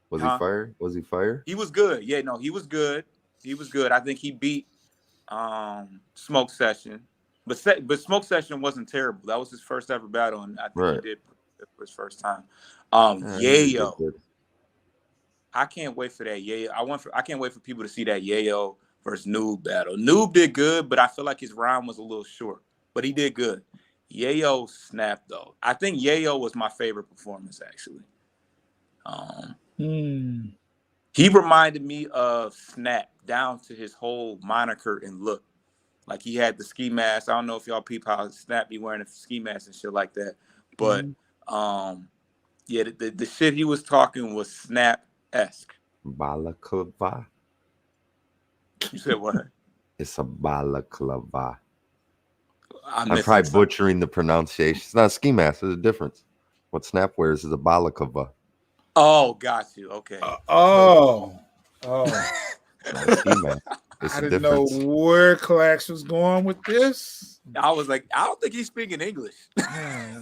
Was Huh? he fire? Was he fire? He was good. Yeah, no, he was good. I think he beat Smoke Session. But Smoke Session wasn't terrible. That was his first ever battle, and I think he did it for his first time. He did Yayo. good. I can't wait for that Yayo. I can't wait for people to see that Yayo versus Noob battle. Noob did good, but I feel like his round was a little short. But he did good. Yayo snapped though. I think Yayo was my favorite performance actually. He reminded me of Snap down to his whole moniker and look. Like he had the ski mask. I don't know if y'all peep how Snap be wearing a ski mask and shit like that. But yeah, the shit he was talking was Snap-esque. Balaclava. You said what? It's a balaclava. I'm probably butchering the pronunciation. It's not a ski mask. There's a difference. What Snap wears is a balaclava. Oh, got you. Okay. Not a ski mask. I didn't know where Clax was going with this. I was like, I don't think he's speaking English. I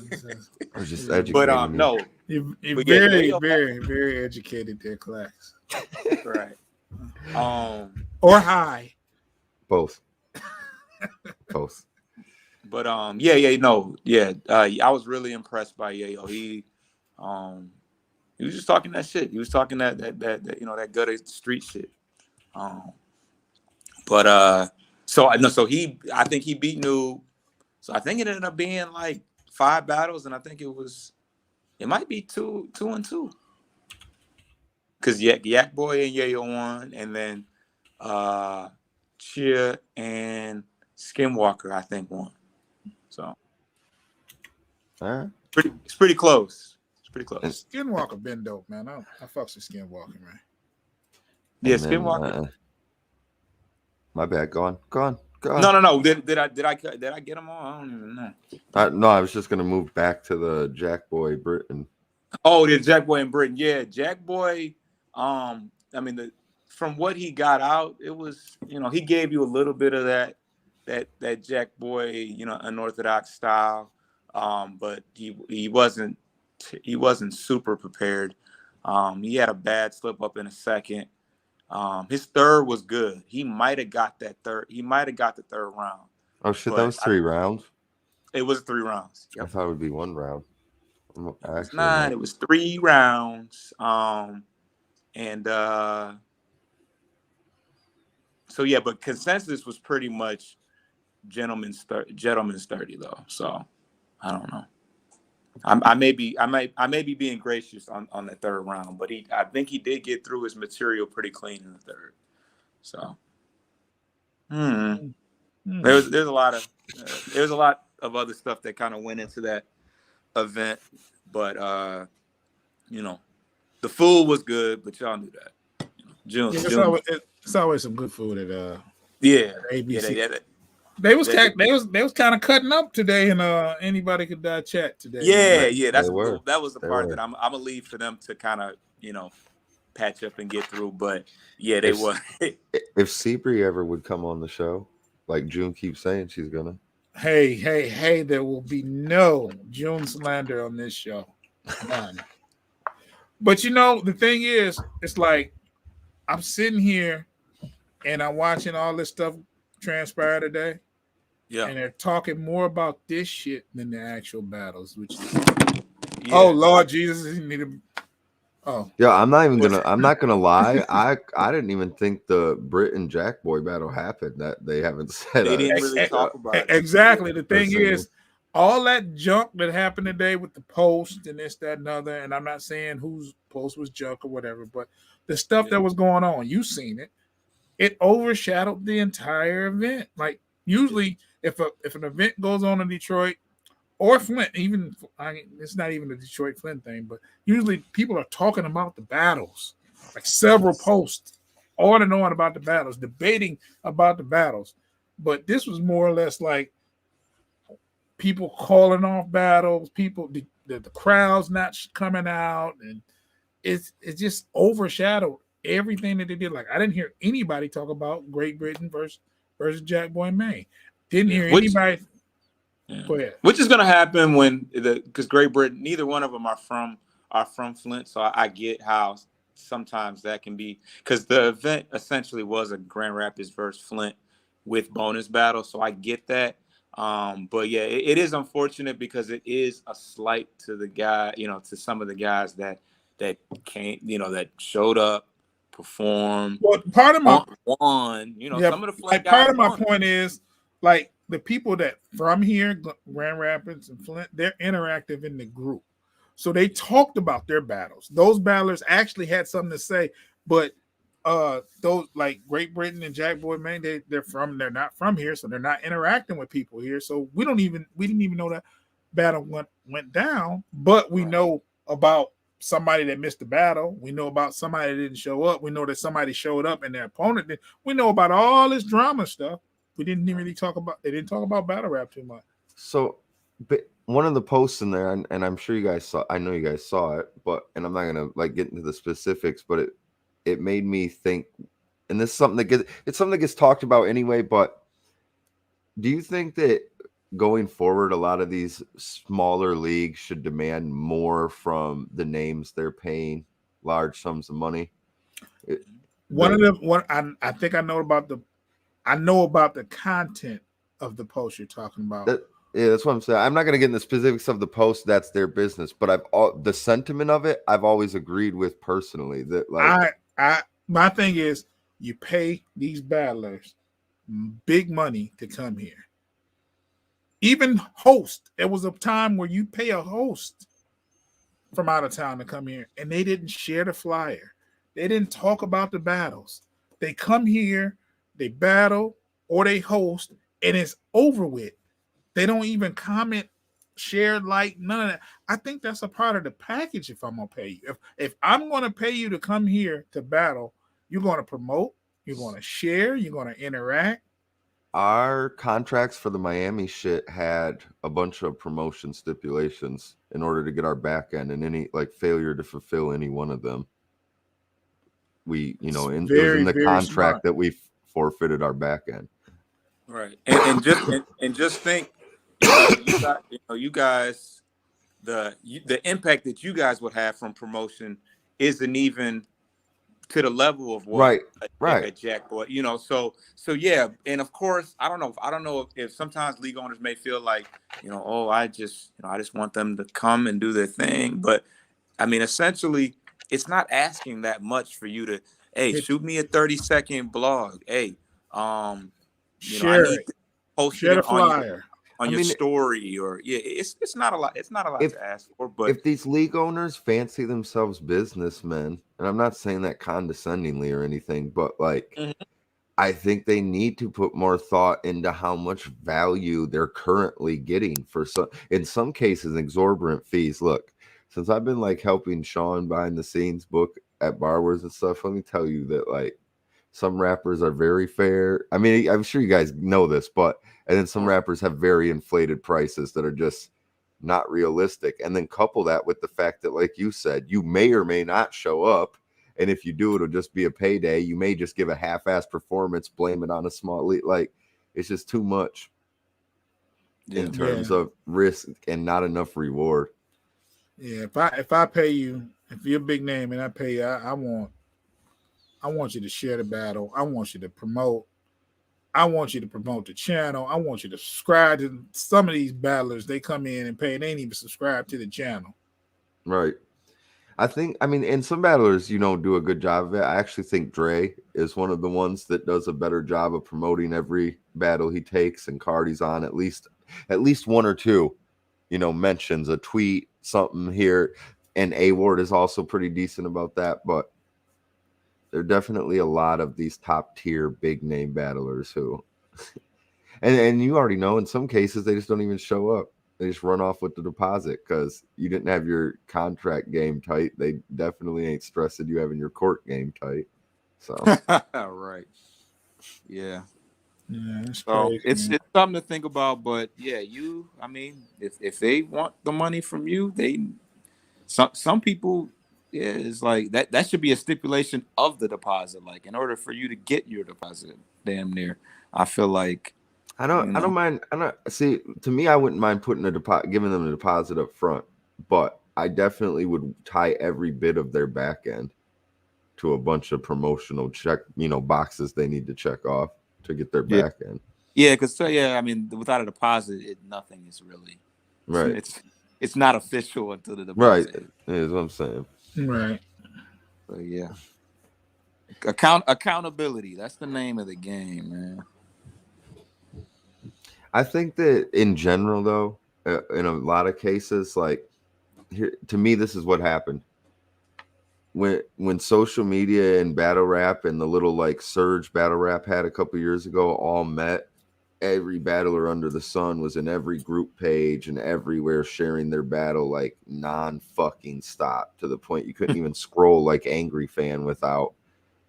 was just educating. But no, you're very, very, very educated there, Clax. Right. Or high. Both. But I was really impressed by Yayo. He was just talking that shit. He was talking that that gutter street shit. I think he beat Noob. So I think it ended up being like 5 battles, and I think it might be 2-2. Because Yak Boy and Yayo won, and then Chia and Skinwalker, I think, won. So it's pretty close. It's pretty close. Skinwalker been dope, man. I fucks with Skinwalker, man. Yeah, Skinwalker. My bad. Go on. No. Did I get them all? I don't even know. No, I was just gonna move back to the Jack Boy Britain. Oh, the Jack Boy in Britain. Yeah, Jack Boy. I mean, from what he got out, it was, he gave you a little bit of that Jack Boy, unorthodox style. But he wasn't super prepared. He had a bad slip up in a second. His third was good. He might have got the third round. Oh shit, that was 3 rounds. It was 3 rounds. Yep. I thought it would be 1 round. It was 3 rounds. But consensus was pretty much gentleman's 30 though. So I don't know. I may be being gracious on the 3rd round, but I think he did get through his material pretty clean in the 3rd. So There's a lot of other stuff that kind of went into that event, but the food was good, but y'all knew that. June. It's always some good food at ABC. Yeah, They was kind of cutting up today, and anybody could chat today. Yeah. That was the part that I'm gonna leave for them to kind of patch up and get through. But yeah, they were. If Seabury ever would come on the show, like June keeps saying she's gonna. Hey! There will be no June slander on this show. None. But the thing is, it's like I'm sitting here and I'm watching all this stuff transpire today. Yeah. And they're talking more about this shit than the actual battles, which is oh Lord Jesus, you need to Yeah, I'm not gonna lie. I didn't even think the Brit and Jack Boy battle happened. That they haven't said. They didn't really talk about it. Exactly. The thing is, all that junk that happened today with the post and this, that, and other, and I'm not saying whose post was junk or whatever, but the stuff that was going on, you've seen it. It overshadowed the entire event. Like usually, if an event goes on in Detroit or Flint, it's not even a Detroit Flint thing, but usually people are talking about the battles, like several posts on and on about the battles, debating about the battles. But this was more or less like people calling off battles, people the crowds not coming out, and it just overshadowed everything that they did. Like I didn't hear anybody talk about Great Britain versus Jack Boy May. Didn't hear anybody. Go ahead. Which is going to happen because Great Britain, neither one of them are from Flint, so I get how sometimes that can be, because the event essentially was a Grand Rapids versus Flint with bonus battle, so I get that. But yeah, it is unfortunate because it is a slight to the guy, to some of the guys that came, that showed up, performed. Well, part of my won, some of the Flint guys. Part of my point is like the people that from here, Grand Rapids and Flint, they're interactive in the group. So they talked about their battles. Those battlers actually had something to say, but those like Great Britain and Jack Boy Man, they're not from here, so they're not interacting with people here. So we didn't even know that battle went down, but we know about somebody that missed the battle. We know about somebody that didn't show up. We know that somebody showed up and their opponent did. We know about all this drama stuff. We didn't really talk about. They didn't talk about battle rap too much. So, but one of the posts in there, and I'm sure you guys saw. I know you guys saw it, and I'm not gonna get into the specifics, but it made me think. And this is something that gets talked about anyway. But do you think that going forward, a lot of these smaller leagues should demand more from the names they're paying large sums of money? I think I know about the content of the post you're talking about. Yeah, that's what I'm saying. I'm not going to get into the specifics of the post. That's their business. But the sentiment of it, I've always agreed with personally. That my thing is, you pay these battlers big money to come here. Even host. There was a time where you pay a host from out of town to come here, and they didn't share the flyer. They didn't talk about the battles. They come here, they battle, or they host, and it's over with. They don't even comment, share, like, none of that. I think that's a part of the package if I'm going to pay you. If I'm going to pay you to come here to battle, you're going to promote, you're going to share, you're going to interact. Our contracts for the Miami shit had a bunch of promotion stipulations in order to get our back end, and any failure to fulfill any one of them, it was in the contract smart. That we forfeited our back end. Right, and just think, you guys, the impact that you guys would have from promotion isn't even to the level of what a Jack Boy, so yeah. And of course, I don't know if sometimes league owners may feel like, I just want them to come and do their thing. But I mean, essentially, it's not asking that much for you to, hey, shoot me a 30-second blog. Hey, share it. Post share it the flyer on your story, or it's not a lot. It's not a lot to ask for. But if these league owners fancy themselves businessmen, and I'm not saying that condescendingly or anything, but I think they need to put more thought into how much value they're currently getting for some, in some cases, exorbitant fees. Look, since I've been like helping Sean behind the scenes book at Bar Wars and stuff, let me tell you that like some rappers are very fair. I mean, I'm sure you guys know this, but and then some rappers have very inflated prices that are just not realistic. And then couple that with the fact that, like you said, you may or may not show up. And if you do, it'll just be a payday. You may just give a half-ass performance, blame it on a small league. Like, it's just too much in terms of risk and not enough reward. Yeah, if I pay you, if you're a big name and I pay you, I want you to share the battle. I want you to promote. I want you to promote the channel. I want you to subscribe to some of these battlers. They come in and pay, and they ain't even subscribe to the channel. Right. I mean, and some battlers, do a good job of it. I actually think Dre is one of the ones that does a better job of promoting every battle he takes and card he's on. At least one or two, mentions, a tweet, something here. And A-Ward is also pretty decent about that. But there are definitely a lot of these top tier big name battlers who, and you already know, in some cases they just don't even show up. They just run off with the deposit because you didn't have your contract game tight. They definitely ain't stressing you having your court game tight. So right, yeah. That's So crazy, it's man. something to think about. But yeah, I mean, if they want the money from you, some people, yeah, it's like that should be a stipulation of the deposit. Like, in order for you to get your deposit, damn near, I feel like. I don't mind. See, to me, I wouldn't mind putting giving them a deposit up front, but I definitely would tie every bit of their back end to a bunch of promotional boxes they need to check off to get their back end. Yeah, because I mean, without a deposit, nothing is really right. It's not official until the deposit. Right, is what I'm saying. Right. But yeah, accountability. That's the name of the game, man. I think that in general, though, in a lot of cases, like to me, this is what happened when social media and battle rap and the little like surge battle rap had a couple years ago all met. Every battler under the sun was in every group page and everywhere sharing their battle like non-fucking stop, to the point you couldn't even scroll like Angry Fan without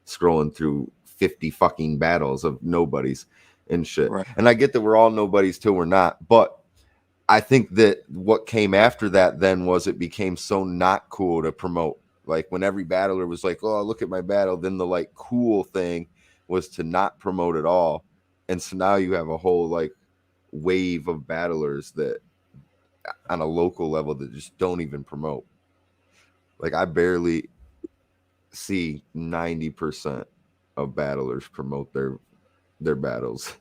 scrolling through 50 fucking battles of nobodies and shit. Right. And I get that we're all nobodies till we're not, but I think that what came after that then was it became so not cool to promote. Like when every battler was like, oh, look at my battle, then the like cool thing was to not promote at all. And so now you have a whole like wave of battlers that on a local level that just don't even promote. Like I barely see 90% of battlers promote their battles.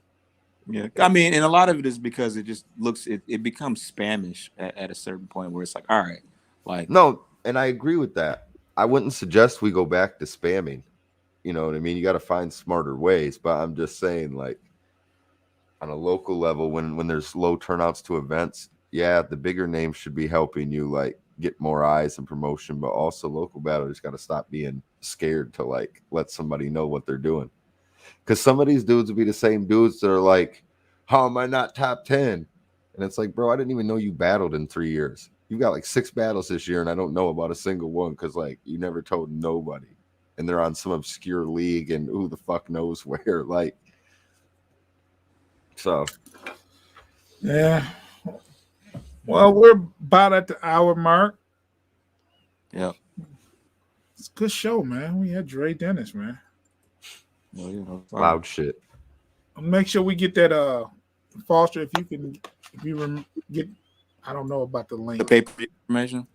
Yeah, I mean, and a lot of it is because it just it becomes spamish at a certain point where it's like, all right, like no, and I agree with that. I wouldn't suggest we go back to spamming. You know what I mean? You got to find smarter ways. But I'm just saying, like on a local level, when there's low turnouts to events, yeah, the bigger names should be helping you like get more eyes and promotion. But also, local battlers got to stop being scared to like let somebody know what they're doing. Because some of these dudes will be the same dudes that are like, how am I not top 10? And it's like, bro, I didn't even know you battled in 3 years. You got like 6 battles this year, and I don't know about a single one because like you never told nobody. And they're on some obscure league, and who the fuck knows where. Like, so. Yeah. Well, we're about at the hour mark. Yeah. It's a good show, man. We had Dre Dennis, man. Well, you know, loud shit. Make sure we get that Foster, if you get, I don't know about the link. The pay-per-view information.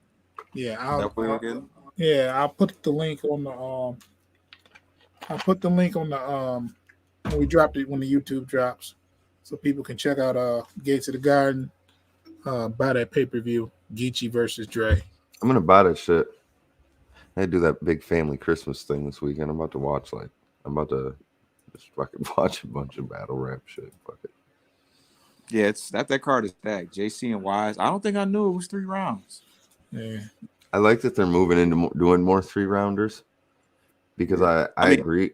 Yeah, I'll put the link on the when we dropped it, when the YouTube drops, so people can check out Gates of the Garden, buy that pay-per-view, Geechee versus Dre. I'm gonna buy that shit. I do that big family Christmas thing this weekend. I'm about to just fucking watch a bunch of battle rap shit. Fuck it. Yeah, it's that card is stacked. JC and Wise. I don't think I knew it was 3 rounds. Yeah. I like that they're moving into doing more 3-rounders because I agree.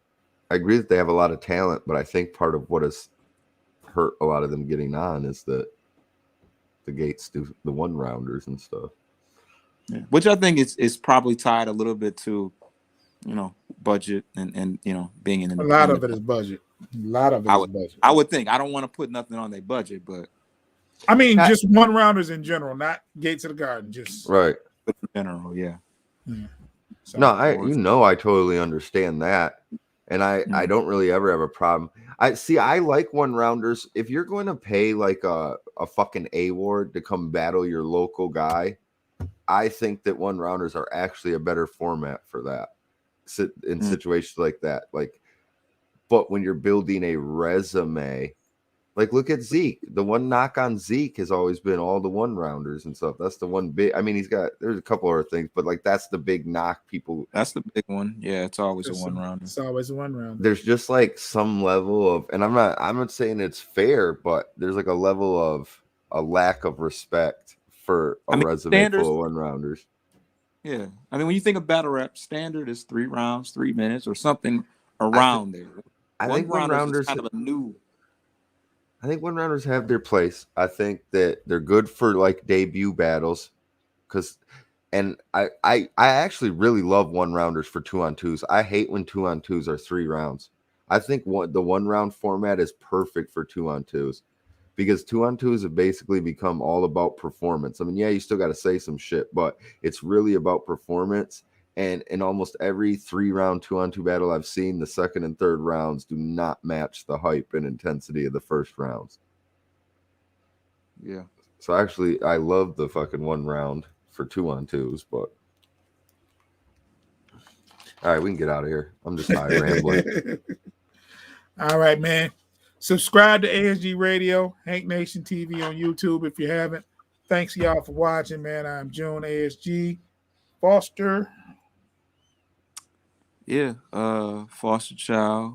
I agree that they have a lot of talent, but I think part of what has hurt a lot of them getting on is that the Gates do the 1-rounders and stuff. Yeah. Which I think is probably tied a little bit to, budget and being in A lot of it is budget. A lot of it is budget. I would think. I don't want to put nothing on their budget, but I mean, just 1-rounders in general, not Gates of the Garden, just right. In general, yeah. So, No, I totally understand that. And I don't really ever have a problem. I like 1-rounders. If you're going to pay like a fucking award to come battle your local guy, I think that 1-rounders are actually a better format for that. In situations like that. But when you're building a resume, like look at Zeke. The one knock on Zeke has always been all the 1-rounders and stuff. That's the one big. I mean, there's a couple other things, but like that's the big knock. People. That's the big one. Yeah, it's always a 1-rounder. It's always a 1-rounder. There's just like some level of, and I'm not saying it's fair, but there's like a level of a lack of respect for a resume full of 1-rounders. Yeah, I mean, when you think of battle rap, standard is 3 rounds, 3 minutes, or something around there. I think 1-rounders kind of a new. I think 1-rounders have their place. I think that they're good for like debut battles, and I actually really love 1-rounders for 2-on-2s. I hate when 2-on-2s are 3 rounds. I think the 1-round format is perfect for 2-on-2s because 2-on-2s have basically become all about performance. I mean, yeah, you still got to say some shit, but it's really about performance. And in almost every 3-round 2-on-2 battle I've seen, the second and third rounds do not match the hype and intensity of the first rounds. Yeah. So actually, I love the fucking 1-round for 2-on-2s, but all right, we can get out of here. I'm just high rambling. All right, man. Subscribe to ASG Radio, Hank Nation TV on YouTube if you haven't. Thanks y'all for watching, man. I'm June ASG Foster. Yeah, foster child.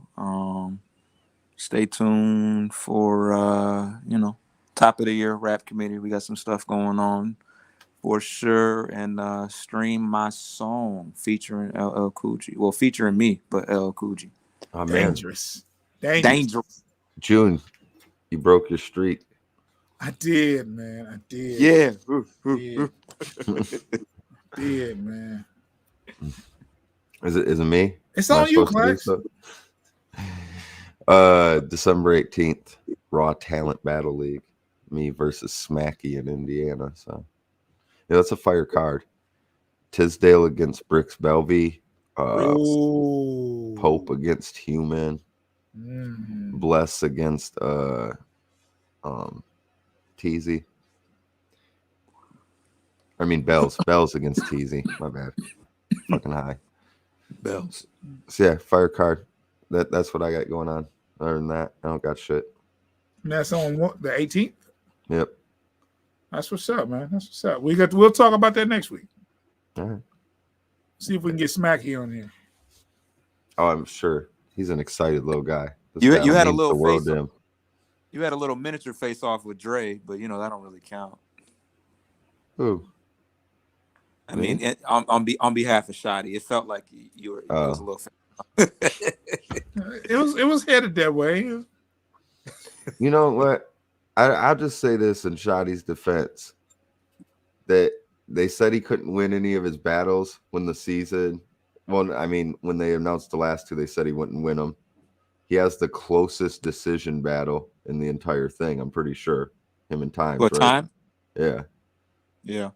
Stay tuned for top of the year rap committee. We got some stuff going on for sure, and stream my song featuring LL Cool G. Well, featuring me, but LL Cool G. Oh man, Dangerous. June, you broke your streak. I did, man. I did. Yeah. Did, man. Is it me? It's on you, Clark. December 18th, Raw Talent Battle League. Me versus Smacky in Indiana. So yeah, that's a fire card. Tisdale against Bricks Belvey. Pope against Human. Bless against Teasy. I mean Bells. Bells against Teasy. My bad. Fucking high. Bells. So yeah, fire card. That's what I got going on. Other than that, I don't got shit. And that's on what, the 18th? Yep. That's what's up, man. That's what's up. We'll talk about that next week. All right. See if we can get Smacky on here. Oh, I'm sure. He's an excited little guy. You had a little face off. You had a little miniature face off with Dre, but that don't really count. Who? I mean, on behalf of Shotty, it felt like you were it was a little. It was headed that way. You know what? I'll just say this in Shotty's defense, that they said he couldn't win any of his battles when the season. Well, I mean, when they announced the last 2, they said he wouldn't win them. He has the closest decision battle in the entire thing. I'm pretty sure. Him and Times. What, right? Time? Yeah. Yeah.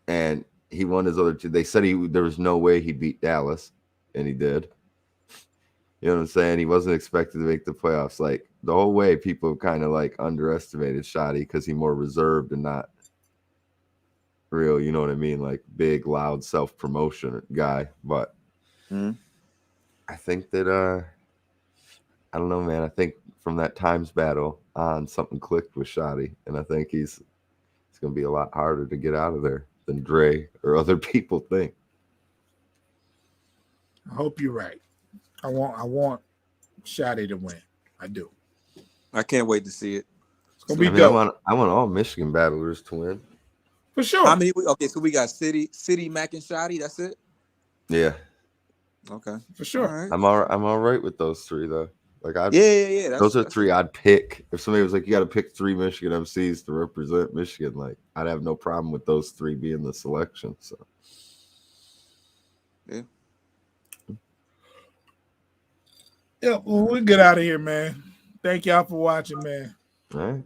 And he won his other 2. They said there was no way he'd beat Dallas, and he did. You know what I'm saying? He wasn't expected to make the playoffs. Like the whole way, people kind of like underestimated Shotty because he's more reserved and not real. You know what I mean? Like big, loud self-promotion guy. But I think that I don't know, man. I think from that Times battle on, something clicked with Shotty, and I think it's going to be a lot harder to get out of there than Dre or other people think. I hope you're right. I want Shotty to win. I do. I can't wait to see it. It's gonna be dope. I want all Michigan battlers to win. For sure. How many? Okay, so we got City, Mac, and Shotty. That's it. Yeah. Okay, for sure. All right. I'm all right with those three though. Like Yeah. those are three I'd pick. If somebody was like, you got to pick 3 Michigan MCs to represent Michigan, like I'd have no problem with those 3 being the selection. So Yeah. Yeah, well, we'll get out of here, man. Thank y'all for watching, man. all right.